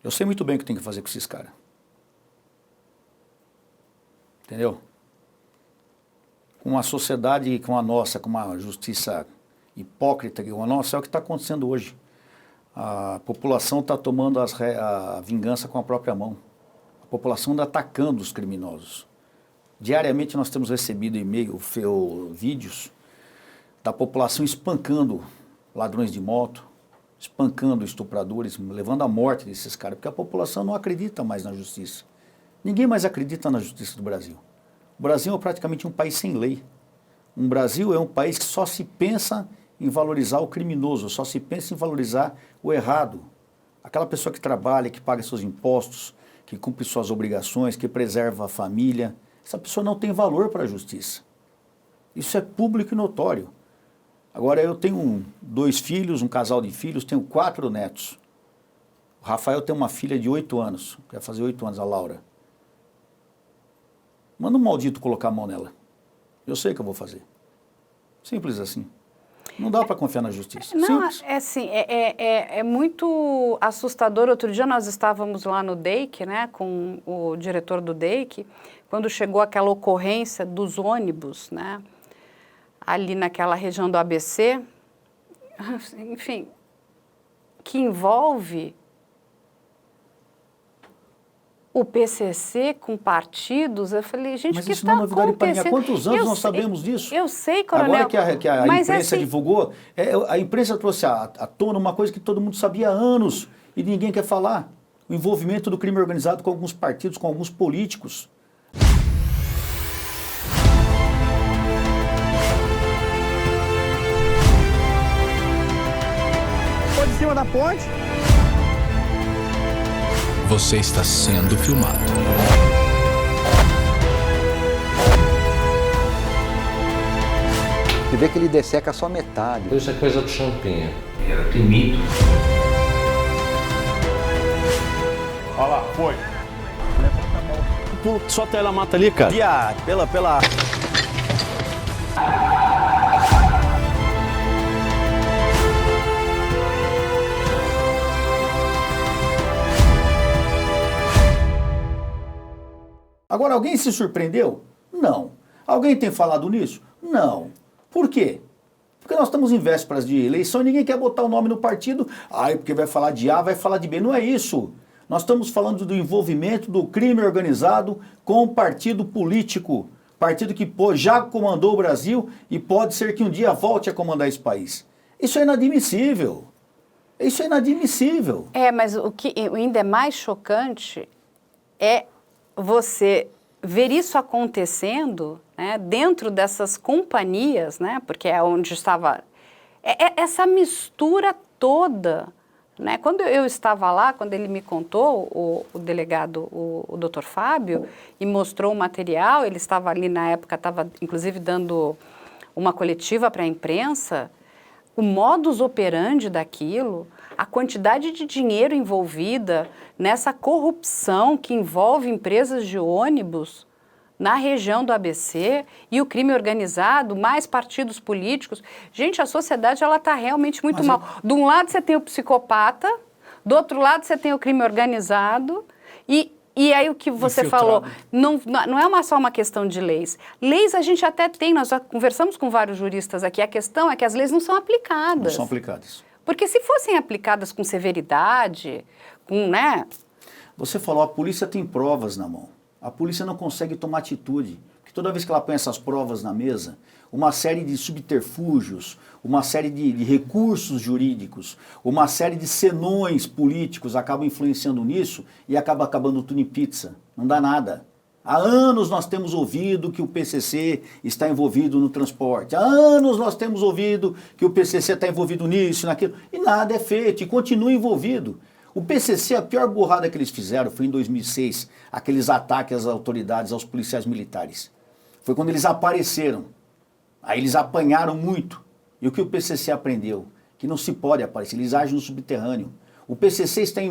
Eu sei muito bem o que tem que fazer com esses caras. Entendeu? Com uma sociedade como a nossa, com uma justiça hipócrita como a nossa, é o que está acontecendo hoje. A população está tomando a vingança com a própria mão. A população está atacando os criminosos. Diariamente nós temos recebido vídeos da população espancando ladrões de moto, espancando estupradores, levando à morte desses caras, porque a população não acredita mais na justiça. Ninguém mais acredita na justiça do Brasil. O Brasil é praticamente um país sem lei. O Brasil é um país que só se pensa em valorizar o criminoso, só se pensa em valorizar o errado. Aquela pessoa que trabalha, que paga seus impostos, que cumpre suas obrigações, que preserva a família, essa pessoa não tem valor para a justiça. Isso é público e notório. Agora, eu tenho 2 filhos, um casal de filhos, tenho 4 netos. O Rafael tem uma filha de 8 anos, vai fazer 8 anos, a Laura. Manda um maldito colocar a mão nela. Eu sei que eu vou fazer. Simples assim. Não dá para confiar na justiça. Não, simples. é assim, é muito assustador. Outro dia nós estávamos lá no DEIC, né, com o diretor do DEIC, quando chegou aquela ocorrência dos ônibus, né, ali naquela região do ABC, enfim, que envolve o PCC com partidos. Eu falei, gente, mas o que isso não é está novidade para ninguém. Há acontecendo? quantos anos nós sabemos disso? Eu sei, Coronel. Agora que a mas imprensa assim, divulgou, a imprensa trouxe à tona uma coisa que todo mundo sabia há anos e ninguém quer falar. O envolvimento do crime organizado com alguns partidos, com alguns políticos. Pode em cima da ponte. Você está sendo filmado. Você vê que ele desseca só metade. Isso é coisa do Champinha. Tem mito. Olha lá, foi. Pulo, só ela mata ali, cara. Pela... Agora, alguém se surpreendeu? Não. Alguém tem falado nisso? Não. Por quê? Porque nós estamos em vésperas de eleição e ninguém quer botar o nome no partido. Porque vai falar de A, vai falar de B. Não é isso. Nós estamos falando do envolvimento do crime organizado com o partido político. Partido que já comandou o Brasil e pode ser que um dia volte a comandar esse país. Isso é inadmissível. Isso é inadmissível. Mas o que ainda é mais chocante é você ver isso acontecendo, né, dentro dessas companhias, né, porque é onde estava essa mistura toda, né? Quando eu estava lá, quando ele me contou, o delegado, o doutor Fábio, e mostrou o material, ele estava ali na época, estava inclusive dando uma coletiva para a imprensa, o modus operandi daquilo, a quantidade de dinheiro envolvida nessa corrupção que envolve empresas de ônibus na região do ABC e o crime organizado, mais partidos políticos. Gente, a sociedade ela está realmente muito mal. De um lado você tem o psicopata, do outro lado você tem o crime organizado e aí o que você falou, não é só uma questão de leis. Leis a gente até tem, nós já conversamos com vários juristas aqui, a questão é que as leis não são aplicadas. Não são aplicadas. Porque se fossem aplicadas com severidade, né? Você falou, a polícia tem provas na mão. A polícia não consegue tomar atitude. Porque toda vez que ela põe essas provas na mesa, uma série de subterfúgios, uma série de recursos jurídicos, uma série de senões políticos acabam influenciando nisso e acaba acabando tudo em pizza. Não dá nada. Há anos nós temos ouvido que o PCC está envolvido no transporte. Há anos nós temos ouvido que o PCC está envolvido nisso, naquilo. E nada é feito, e continua envolvido. O PCC, a pior burrada que eles fizeram foi em 2006, aqueles ataques às autoridades, aos policiais militares. Foi quando eles apareceram. Aí eles apanharam muito. E o que o PCC aprendeu? Que não se pode aparecer, eles agem no subterrâneo. O PCC está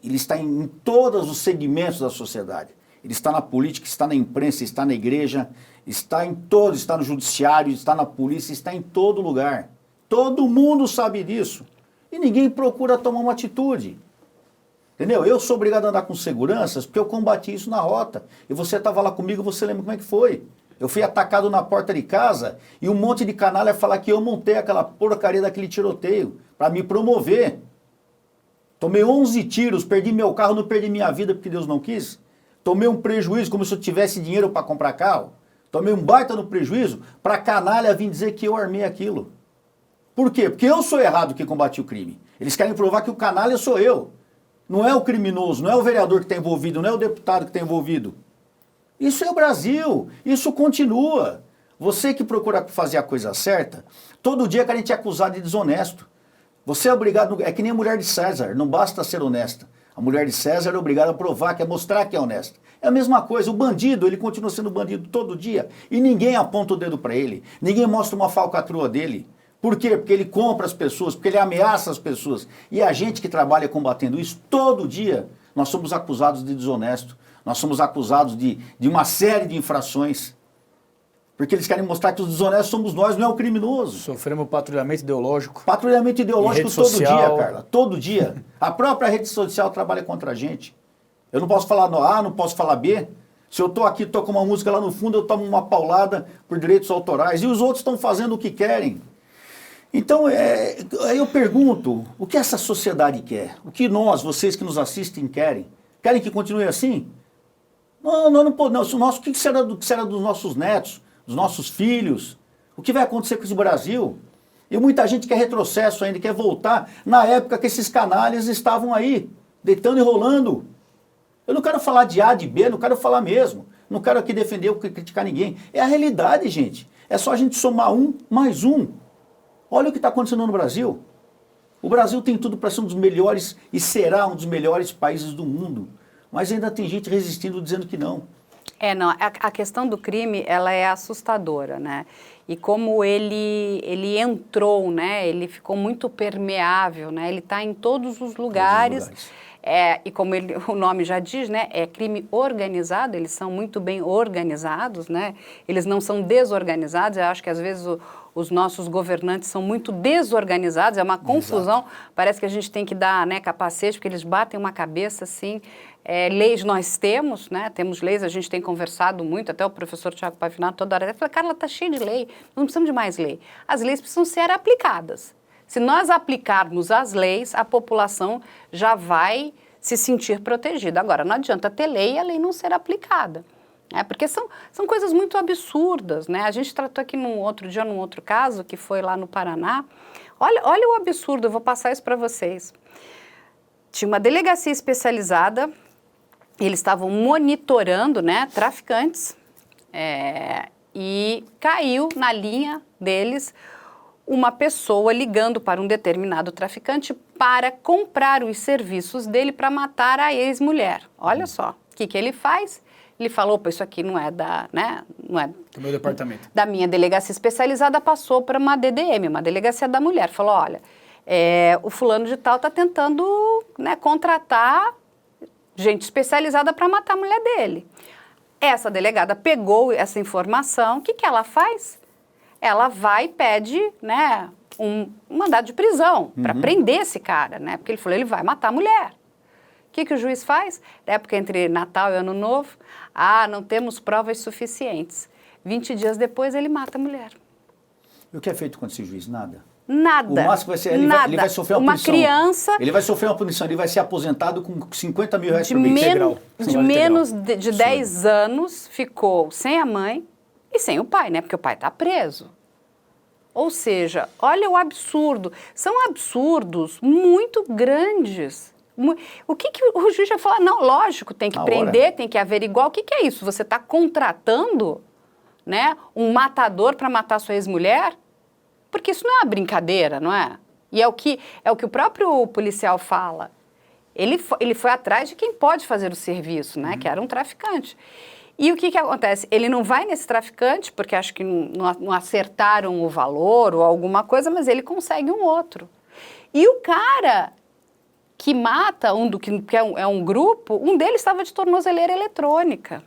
ele está em todos os segmentos da sociedade. Ele está na política, está na imprensa, está na igreja, está em todo, está no judiciário, está na polícia, está em todo lugar. Todo mundo sabe disso. E ninguém procura tomar uma atitude. Entendeu? Eu sou obrigado a andar com seguranças porque eu combati isso na rota. E você estava lá comigo, você lembra como é que foi? Eu fui atacado na porta de casa e um monte de canalha falar que eu montei aquela porcaria daquele tiroteio para me promover. Tomei 11 tiros, perdi meu carro, não perdi minha vida porque Deus não quis. Tomei um prejuízo como se eu tivesse dinheiro para comprar carro. Tomei um baita no prejuízo para canalha vir dizer que eu armei aquilo. Por quê? Porque eu sou errado que combati o crime. Eles querem provar que o canalha sou eu. Não é o criminoso, não é o vereador que está envolvido, não é o deputado que está envolvido. Isso é o Brasil, isso continua. Você que procura fazer a coisa certa, todo dia que a gente é acusado de desonesto. Você é obrigado, é que nem a mulher de César, não basta ser honesta. A mulher de César é obrigada a provar, que é mostrar que é honesta. É a mesma coisa, o bandido, ele continua sendo bandido todo dia e ninguém aponta o dedo para ele, ninguém mostra uma falcatrua dele. Por quê? Porque ele compra as pessoas, porque ele ameaça as pessoas. E a gente que trabalha combatendo isso, todo dia, nós somos acusados de desonesto, nós somos acusados de uma série de infrações. Porque eles querem mostrar que os desonestos somos nós, não é o criminoso. Sofremos patrulhamento ideológico. Patrulhamento ideológico todo social. dia, Carla. Todo dia. A própria rede social trabalha contra a gente. Eu não posso falar no A, não posso falar B. Se eu estou aqui, toco uma música lá no fundo, eu tomo uma paulada por direitos autorais. E os outros estão fazendo o que querem. Então, aí eu pergunto, o que essa sociedade quer? O que nós, vocês que nos assistem, querem? Querem que continue assim? Não podemos. O que será dos nossos netos? Dos nossos filhos, o que vai acontecer com esse Brasil? E muita gente quer retrocesso ainda, quer voltar na época que esses canalhas estavam aí, deitando e rolando. Eu não quero falar de A, de B, não quero falar mesmo. Não quero aqui defender ou criticar ninguém. É a realidade, gente. É só a gente somar um mais um. Olha o que está acontecendo no Brasil. O Brasil tem tudo para ser um dos melhores e será um dos melhores países do mundo. Mas ainda tem gente resistindo dizendo que não. Não, a questão do crime, ela é assustadora, né? E como ele entrou, né? Ele ficou muito permeável, né? Ele está em todos os lugares. E como o nome já diz, né? É crime organizado, eles são muito bem organizados, né? Eles não são desorganizados. Eu acho que às vezes os nossos governantes são muito desorganizados, é uma confusão. Exato. Parece que a gente tem que dar, né, capacete, porque eles batem uma cabeça assim. Leis nós temos, né? Temos leis, a gente tem conversado muito, até o professor Tiago Pavinato toda hora, ele fala, Carla, está cheio de lei, não precisamos de mais lei. As leis precisam ser aplicadas. Se nós aplicarmos as leis, a população já vai se sentir protegida. Agora, não adianta ter lei e a lei não ser aplicada. Porque são coisas muito absurdas, né? A gente tratou aqui num outro caso, que foi lá no Paraná. Olha o absurdo, eu vou passar isso para vocês. Tinha uma delegacia especializada, eles estavam monitorando, né, traficantes, e caiu na linha deles uma pessoa ligando para um determinado traficante para comprar os serviços dele para matar a ex-mulher. Olha só, o que ele faz? Ele falou, opa, isso aqui não é não é do meu departamento. Da minha delegacia especializada, passou para uma DDM, uma delegacia da mulher. Falou, olha, o fulano de tal está tentando, né, contratar gente especializada para matar a mulher dele. Essa delegada pegou essa informação, o que ela faz? Ela vai e pede, né, um mandado de prisão para prender esse cara, né? Porque ele falou, ele vai matar a mulher. O que o juiz faz? Na época entre Natal e Ano Novo, não temos provas suficientes. 20 dias depois ele mata a mulher. E o que é feito com esse juiz? Nada. Nada. O máximo vai ser, ele vai sofrer uma punição. Criança... Ele vai sofrer uma punição, ele vai ser aposentado com 50 mil reais por mês. De menos de 10 anos, ficou sem a mãe, e sem o pai, né? Porque o pai está preso. Ou seja, olha o absurdo. São absurdos muito grandes. O que o juiz vai falar? Não, lógico, tem que prender, tem que averiguar. O que é isso? Você está contratando, né, um matador para matar sua ex-mulher? Porque isso não é uma brincadeira, não é? E é o que o próprio policial fala. Ele foi atrás de quem pode fazer o serviço, né, que era um traficante. E o que acontece? Ele não vai nesse traficante, porque acho que não acertaram o valor ou alguma coisa, mas ele consegue um outro. E o cara que mata, que é um grupo, um deles estava de tornozeleira eletrônica.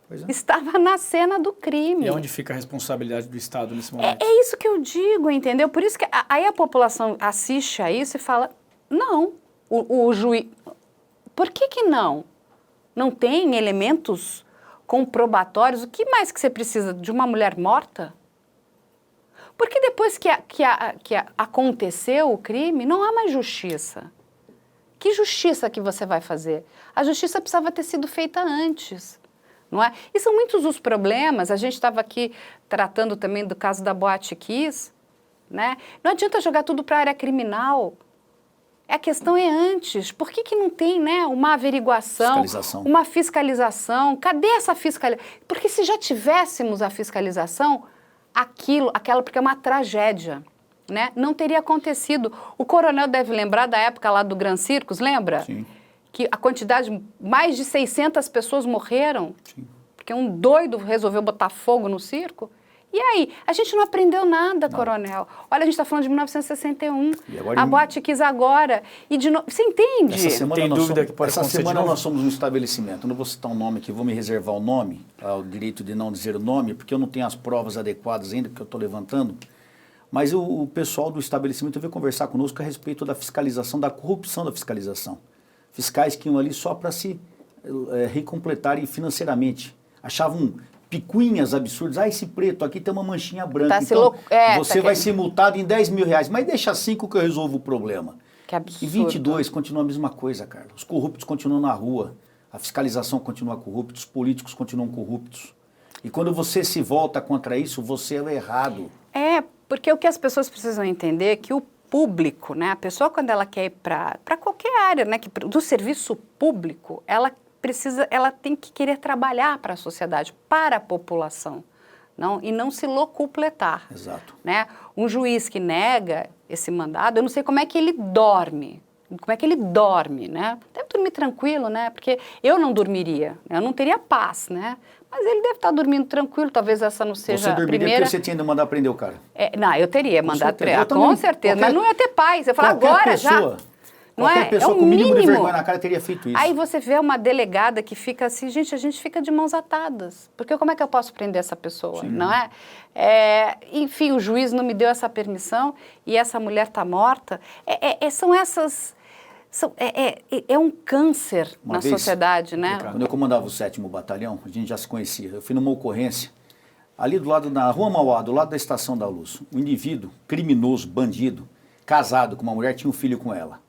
Pois é. Estava na cena do crime. E onde fica a responsabilidade do Estado nesse momento? É isso que eu digo, entendeu? Por isso que aí a população assiste a isso e fala, não, o juiz... Por que não? Não tem elementos comprobatórios? O que mais que você precisa de uma mulher morta? Porque depois que aconteceu o crime, não há mais justiça. Que justiça que você vai fazer? A justiça precisava ter sido feita antes, não é? E são muitos os problemas. A gente estava aqui tratando também do caso da Boate Kiss, né? Não adianta jogar tudo para a área criminal. A questão é antes. Por que não tem, né, uma averiguação, uma fiscalização? Cadê essa fiscalização? Porque se já tivéssemos a fiscalização, porque é uma tragédia, né? Não teria acontecido. O coronel deve lembrar da época lá do Gran Circus, lembra? Sim. Que a quantidade, mais de 600 pessoas morreram. Sim. Porque um doido resolveu botar fogo no circo. E aí? A gente não aprendeu nada, coronel. Olha, a gente está falando de 1961. A Boate Kiss agora. E de novo. Você entende? Essa semana nós somos um estabelecimento. Eu não vou citar um nome aqui, vou me reservar o nome, o direito de não dizer o nome, porque eu não tenho as provas adequadas ainda, que eu estou levantando. Mas o pessoal do estabelecimento veio conversar conosco a respeito da fiscalização, da corrupção da fiscalização. Fiscais que iam ali só para se recompletarem financeiramente. Achavam picuinhas absurdas. Esse preto aqui tem uma manchinha branca. Então, você vai ser multado em 10 mil reais. Mas deixa 5 que eu resolvo o problema. Que absurdo. Em 22 continua a mesma coisa, Carla. Os corruptos continuam na rua. A fiscalização continua corrupta. Os políticos continuam corruptos. E quando você se volta contra isso, você é o errado. Porque o que as pessoas precisam entender é que o público, né, a pessoa quando ela quer ir para qualquer área, né, do serviço público, ela tem que querer trabalhar para a sociedade, para a população, e não se locupletar. Exato. Né? Um juiz que nega esse mandado, eu não sei como é que ele dorme. Né? Deve dormir tranquilo, né? Porque eu não dormiria, eu não teria paz, né? Mas ele deve estar dormindo tranquilo, talvez essa não seja a primeira... Você dormiria porque você tinha de mandar prender o cara? Não, eu teria mandado prender, com certeza, mas não ia ter paz. Eu falo agora já... Qualquer pessoa com o mínimo de vergonha na cara teria feito isso. Aí você vê uma delegada que fica assim, a gente fica de mãos atadas. Porque como é que eu posso prender essa pessoa, Sim. não é? Enfim, o juiz não me deu essa permissão e essa mulher está morta. São essas... É um câncer na sociedade, né? Quando eu comandava o 7º Batalhão, a gente já se conhecia. Eu fui numa ocorrência, ali do lado da Rua Mauá, do lado da Estação da Luz. Um indivíduo, criminoso, bandido, casado com uma mulher, tinha um filho com ela.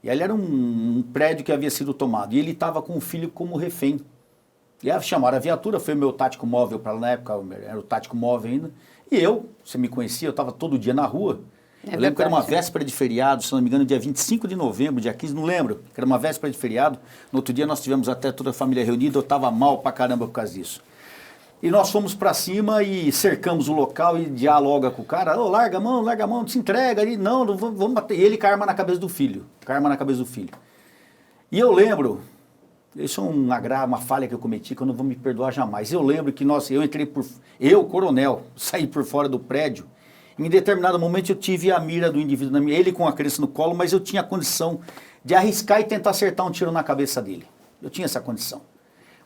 E ali era um prédio que havia sido tomado. E ele estava com o filho como refém. E aí chamaram a viatura, foi o meu tático móvel para lá na época, era o tático móvel ainda. E você me conhecia, eu estava todo dia na rua. Eu lembro que era uma véspera de feriado, se não me engano, dia 25 de novembro, dia 15, não lembro. Que era uma véspera de feriado. No outro dia nós tivemos até toda a família reunida, eu estava mal pra caramba por causa disso. E nós fomos para cima e cercamos o local e dialoga com o cara. Oh, larga a mão, se entrega ali. Não vamos bater. E ele com a arma na cabeça do filho. E eu lembro, isso é uma falha que eu cometi, que eu não vou me perdoar jamais. Eu lembro que eu, coronel, saí por fora do prédio. Em determinado momento eu tive a mira do indivíduo, ele com a criança no colo, mas eu tinha a condição de arriscar e tentar acertar um tiro na cabeça dele. Eu tinha essa condição.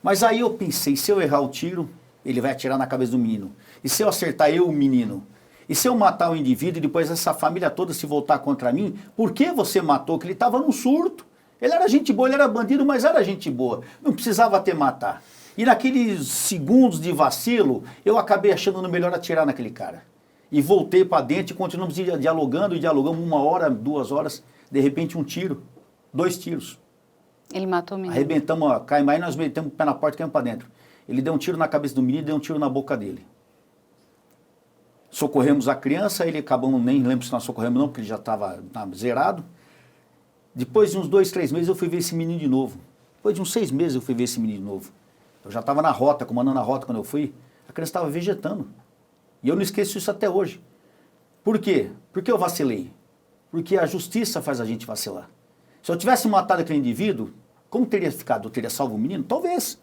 Mas aí eu pensei, se eu errar o tiro, ele vai atirar na cabeça do menino. E se eu acertar o menino? E se eu matar o indivíduo e depois essa família toda se voltar contra mim? Por que você matou? Que ele estava num surto. Ele era gente boa, ele era bandido, mas era gente boa. Não precisava até matar. E naqueles segundos de vacilo, eu acabei achando melhor atirar naquele cara. E voltei para dentro e continuamos dialogando 1 hora, 2 horas. De repente 2 tiros. Ele matou o menino. Arrebentamos, caímos aí, nós metemos o pé na porta e caímos para dentro. Ele deu um tiro na cabeça do menino e deu um tiro na boca dele. Socorremos a criança, ele acabamos, nem lembro se nós socorremos não, porque ele já estava zerado. Depois de uns 2, 3 meses eu fui ver esse menino de novo. Depois de uns 6 meses eu fui ver esse menino de novo. Eu já estava na rota, comandando a rota quando eu fui. A criança estava vegetando. E eu não esqueço isso até hoje. Por quê? Porque eu vacilei. Porque a justiça faz a gente vacilar. Se eu tivesse matado aquele indivíduo, como teria ficado? Eu teria salvo o menino? Talvez.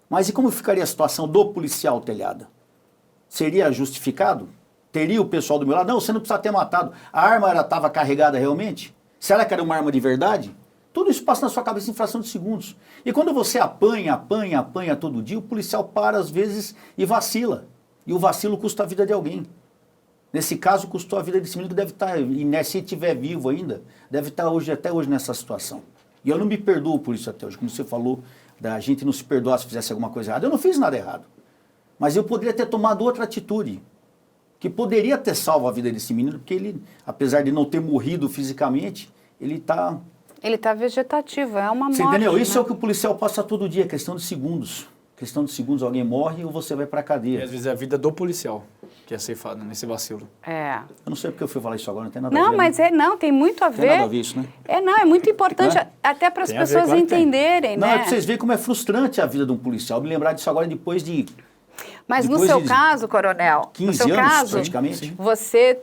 Mas e como ficaria a situação do policial telhada? Seria justificado? Teria o pessoal do meu lado? Não, você não precisa ter matado. A arma estava carregada realmente? Será que era uma arma de verdade? Tudo isso passa na sua cabeça em fração de segundos. E quando você apanha todo dia, o policial para às vezes e vacila. E o vacilo custa a vida de alguém. Nesse caso, custou a vida desse menino que deve estar, e se estiver vivo ainda, deve estar até hoje nessa situação. E eu não me perdoo por isso até hoje. Como você falou, da gente não se perdoar se fizesse alguma coisa errada. Eu não fiz nada errado. Mas eu poderia ter tomado outra atitude, que poderia ter salvo a vida desse menino, porque ele, apesar de não ter morrido fisicamente, ele está... Ele está vegetativo, é uma morte. Você entendeu? Isso né? é o que o policial passa todo dia, questão de segundos. Questão de segundos, alguém morre ou você vai para a cadeia. E às vezes é a vida do policial que é ceifada nesse vacilo. É. Eu não sei porque eu fui falar isso agora, não tem nada a ver. Não, mas não, tem muito a ver. Tem nada a ver isso, né? É muito importante, até para as Tem a ver, pessoas claro que tem. entenderem, Não, né? é para vocês verem como é frustrante a vida de um policial. Me lembrar disso agora depois de... Mas no depois seu de caso, coronel, 15 no seu anos, caso, praticamente. você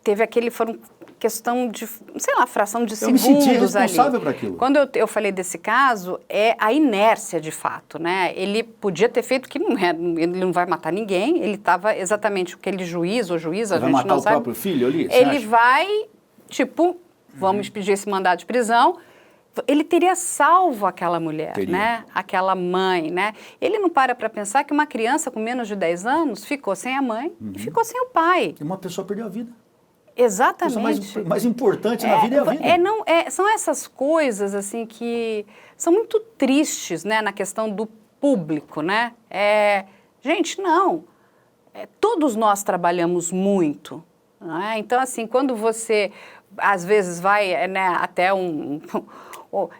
teve foram questão de, sei lá, fração de Eu me segundos senti responsável ali. por aquilo. Quando eu falei desse caso, é a inércia de fato, né? Ele podia ter feito que ele não vai matar ninguém, ele estava exatamente aquele juiz ou juíza, a Vai gente matar não o sabe. próprio filho ali? você Ele acha? vai, tipo, vamos pedir esse mandado de prisão. Ele teria salvo aquela mulher, Teria. né? Aquela mãe, né? Ele não para pensar que uma criança com menos de 10 anos ficou sem a mãe e ficou sem o pai. E uma pessoa perdeu a vida. A Exatamente. coisa mais importante na vida é a vida. São essas coisas, assim, que são muito tristes, né? Na questão do público, né? Gente, não. Todos nós trabalhamos muito. Não é? Então, assim, quando você, às vezes, vai até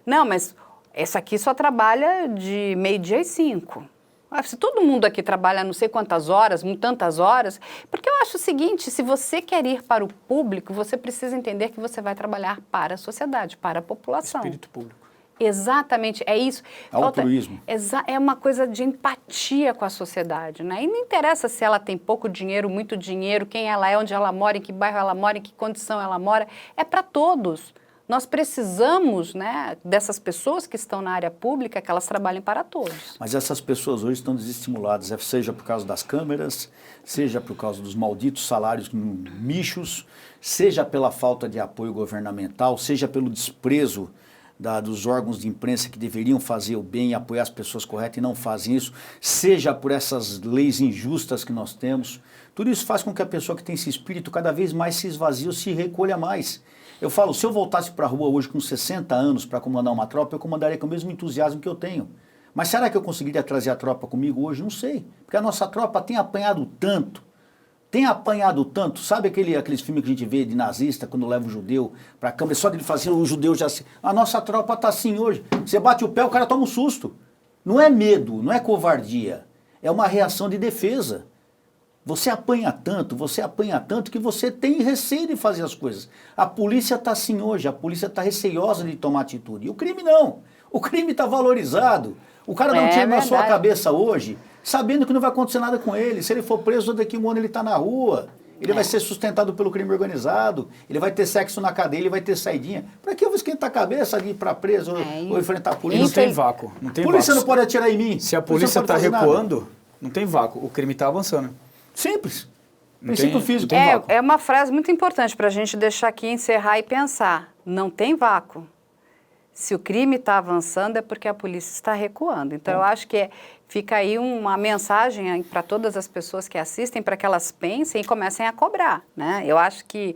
não, mas esse aqui só trabalha de 12:00 às 5:00. Se todo mundo aqui trabalha não sei quantas horas, tantas horas, porque eu acho o seguinte, se você quer ir para o público, você precisa entender que você vai trabalhar para a sociedade, para a população. Espírito público. Exatamente, é isso. Altruísmo. É uma coisa de empatia com a sociedade, né? E não interessa se ela tem pouco dinheiro, muito dinheiro, quem ela é, onde ela mora, em que bairro ela mora, em que condição ela mora, é para todos. Nós precisamos, né, dessas pessoas que estão na área pública, que elas trabalhem para todos. Mas essas pessoas hoje estão desestimuladas, seja por causa das câmeras, seja por causa dos malditos salários michos, seja pela falta de apoio governamental, seja pelo desprezo dos órgãos de imprensa que deveriam fazer o bem e apoiar as pessoas corretas e não fazem isso, seja por essas leis injustas que nós temos. Tudo isso faz com que a pessoa que tem esse espírito cada vez mais se esvazie ou se recolha mais. Eu falo, se eu voltasse para a rua hoje com 60 anos para comandar uma tropa, eu comandaria com o mesmo entusiasmo que eu tenho. Mas será que eu conseguiria trazer a tropa comigo hoje? Não sei. Porque a nossa tropa tem apanhado tanto. Sabe aqueles filmes que a gente vê de nazista, quando leva o judeu para a câmara, só dele fazer o judeu já... A nossa tropa está assim hoje. Você bate o pé, o cara toma um susto. Não é medo, não é covardia. É uma reação de defesa. Você apanha tanto que você tem receio de fazer as coisas. A polícia está assim hoje, a polícia está receiosa de tomar atitude. E o crime não. O crime está valorizado. O cara não tira na sua cabeça hoje, sabendo que não vai acontecer nada com ele. Se ele for preso daqui a um ano, ele está na rua. Ele vai ser sustentado pelo crime organizado. Ele vai ter sexo na cadeia, ele vai ter saidinha. Para que eu vou esquentar a cabeça de ir para preso ou enfrentar a polícia? Não tem vácuo. A polícia não pode atirar em mim. Se a polícia está recuando, não tem vácuo. O crime está avançando. Simples. Não Princípio tem- físico. É uma frase muito importante para a gente deixar aqui, encerrar e pensar. Não tem vácuo. Se o crime está avançando é porque a polícia está recuando. Então, eu acho que fica aí uma mensagem para todas as pessoas que assistem, para que elas pensem e comecem a cobrar, né? Eu acho que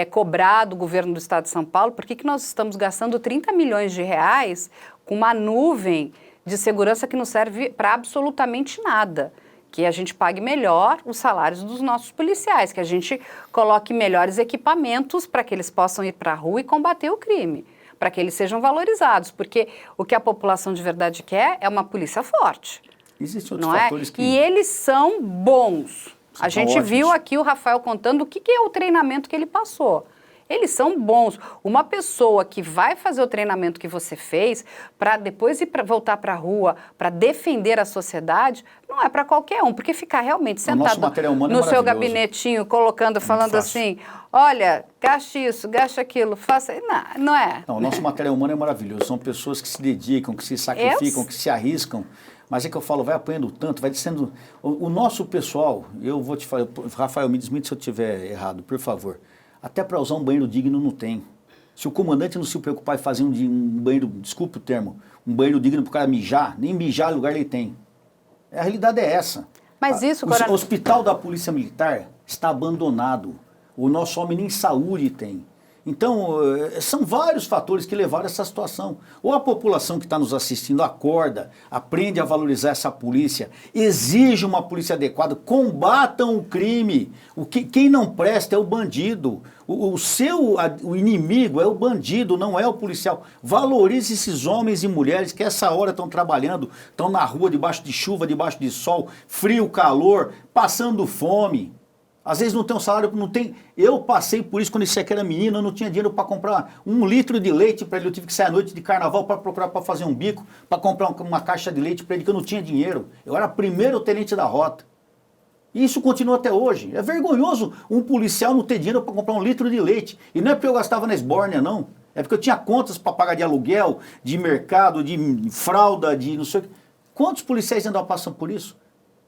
cobrar do governo do Estado de São Paulo, por que nós estamos gastando 30 milhões de reais com uma nuvem de segurança que não serve para absolutamente nada? Que a gente pague melhor os salários dos nossos policiais, que a gente coloque melhores equipamentos para que eles possam ir para a rua e combater o crime, para que eles sejam valorizados, porque o que a população de verdade quer é uma polícia forte, Existem outros não é? fatores que... E eles são bons, A gente viu aqui o Rafael contando o que é o treinamento que ele passou. Eles são bons. Uma pessoa que vai fazer o treinamento que você fez para depois voltar para a rua, para defender a sociedade, não é para qualquer um, porque ficar realmente sentado no seu gabinetinho, falando assim, olha, gaste isso, gaste aquilo, faça... Não é. Não, o nosso material humano é maravilhoso. São pessoas que se dedicam, que se sacrificam, que se arriscam. Mas é que eu falo, vai apanhando tanto, vai descendo... O nosso pessoal, eu vou te falar, Rafael, me desmente se eu estiver errado, por favor. Até para usar um banheiro digno não tem. Se o comandante não se preocupar em fazer um banheiro, desculpe o termo, um banheiro digno para o cara mijar, nem mijar lugar ele tem. A realidade é essa. Mas isso, O hospital da Polícia Militar está abandonado. O nosso homem nem saúde tem. Então, são vários fatores que levaram a essa situação. Ou a população que está nos assistindo acorda, aprende a valorizar essa polícia, exige uma polícia adequada, combatam o crime. Quem não presta é o bandido. O inimigo é o bandido, não é o policial. Valorize esses homens e mulheres que essa hora estão trabalhando, estão na rua, debaixo de chuva, debaixo de sol, frio, calor, passando fome. Às vezes não tem um salário, não tem... Eu passei por isso quando esse aqui era menino, eu não tinha dinheiro para comprar 1 litro de leite para ele, eu tive que sair à noite de carnaval para procurar para fazer um bico, para comprar uma caixa de leite para ele, que eu não tinha dinheiro. Eu era primeiro tenente da rota. E isso continua até hoje. É vergonhoso um policial não ter dinheiro para comprar 1 litro de leite. E não é porque eu gastava na esbórnia, não. É porque eu tinha contas para pagar de aluguel, de mercado, de fralda, de não sei o que. Quantos policiais ainda passam por isso?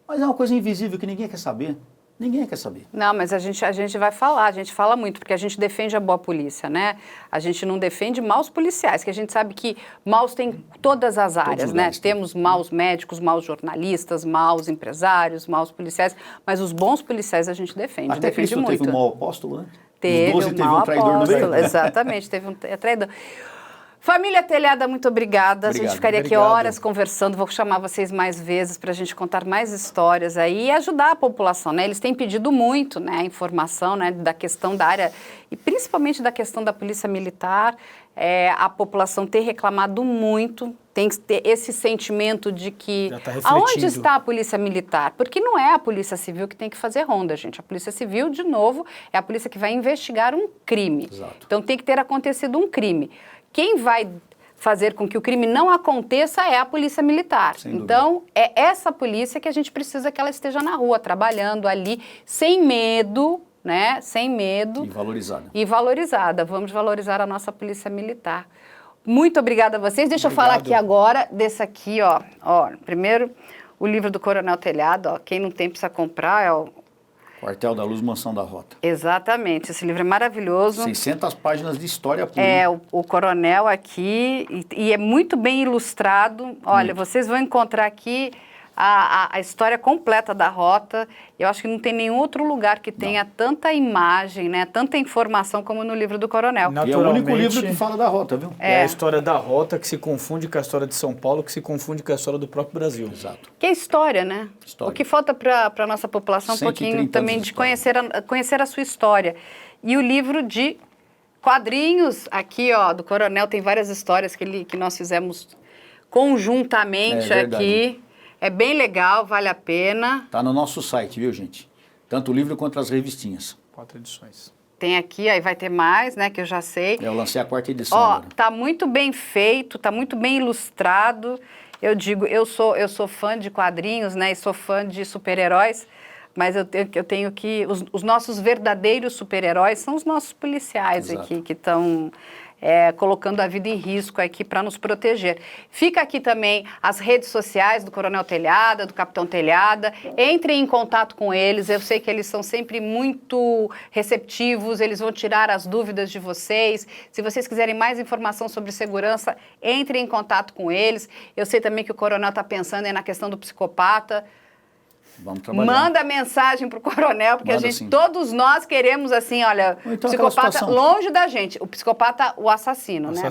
Mas é uma coisa invisível que ninguém quer saber. Ninguém quer saber. Não, mas a gente vai falar, a gente fala muito, porque a gente defende a boa polícia, né? A gente não defende maus policiais, que a gente sabe que maus tem todas as áreas, né? Temos maus médicos, maus jornalistas, maus empresários, maus policiais, mas os bons policiais a gente defende, Até defende Cristo muito. teve um mau apóstolo, né? Teve um traidor no meio. Exatamente, teve um traidor. Família Telhada, muito obrigada. A gente ficaria aqui horas conversando. Vou chamar vocês mais vezes para a gente contar mais histórias aí e ajudar a população, né? Eles têm pedido muito, né, a informação, né, da questão da área e principalmente da questão da Polícia Militar. A população tem reclamado muito, tem que ter esse sentimento de que aonde está a Polícia Militar? Porque não é a Polícia Civil que tem que fazer ronda, gente. A Polícia Civil, de novo, é a polícia que vai investigar um crime. Exato. Então tem que ter acontecido um crime. Quem vai fazer com que o crime não aconteça é a Polícia Militar. Então, é essa polícia que a gente precisa que ela esteja na rua, trabalhando ali, sem medo, né? Sem medo. E valorizada. E valorizada. Vamos valorizar a nossa Polícia Militar. Muito obrigada a vocês. Deixa eu falar aqui agora desse aqui, ó. Primeiro, o livro do Coronel Telhado, ó. Quem não tem precisa comprar, é o Quartel da Luz, Mansão da Rota. Exatamente, esse livro é maravilhoso. 600 páginas de história pura. O coronel aqui, e é muito bem ilustrado. Olha, vocês vão encontrar aqui a história completa da rota. Eu acho que não tem nenhum outro lugar que tenha tanta imagem, né, tanta informação como no livro do coronel. E é o único livro que fala da rota, viu? É a história da rota que se confunde com a história de São Paulo, que se confunde com a história do próprio Brasil. Exato. Que é história, né? História. O que falta para a nossa população um pouquinho também de conhecer a sua história. E o livro de quadrinhos, aqui, ó, do coronel, tem várias histórias que nós fizemos conjuntamente aqui. É bem legal, vale a pena. Tá no nosso site, viu, gente? Tanto o livro quanto as revistinhas. 4 edições. Tem aqui, aí vai ter mais, né, que eu já sei. Eu lancei a 4ª edição agora. Tá muito bem feito, tá muito bem ilustrado. Eu digo, eu sou fã de quadrinhos, né, e sou fã de super-heróis, mas eu tenho que... Os nossos verdadeiros super-heróis são os nossos policiais aqui, que estão... colocando a vida em risco aqui para nos proteger. Fica aqui também as redes sociais do Coronel Telhada, do Capitão Telhada. Entrem em contato com eles. Eu sei que eles são sempre muito receptivos, eles vão tirar as dúvidas de vocês. Se vocês quiserem mais informação sobre segurança, entrem em contato com eles. Eu sei também que o Coronel está pensando aí na questão do psicopata. Vamos trabalhar. Manda mensagem pro coronel, porque todos nós queremos assim, olha, então, psicopata longe da gente. O psicopata, o assassino, né?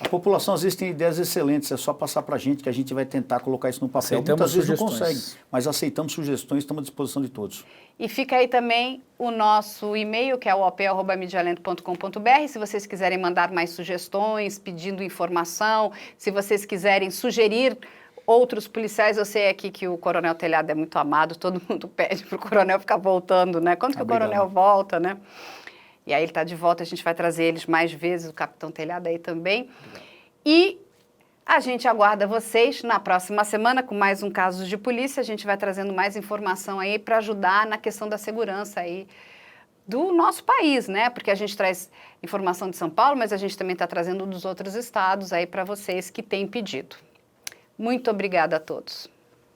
A população às vezes tem ideias excelentes, é só passar pra gente que a gente vai tentar colocar isso no papel. Muitas vezes não consegue, mas aceitamos sugestões, estamos à disposição de todos. E fica aí também o nosso e-mail, que é o op@medialento.com.br, se vocês quiserem mandar mais sugestões, pedindo informação, se vocês quiserem sugerir outros policiais. Eu sei aqui que o Coronel Telhado é muito amado, todo mundo pede para o Coronel ficar voltando, né? Quando que o Coronel volta, né? E aí ele está de volta, a gente vai trazer eles mais vezes, o Capitão Telhado aí também. E a gente aguarda vocês na próxima semana com mais um Casos de Polícia. A gente vai trazendo mais informação aí para ajudar na questão da segurança aí do nosso país, né? Porque a gente traz informação de São Paulo, mas a gente também está trazendo dos outros estados aí para vocês que têm pedido. Muito obrigada a todos.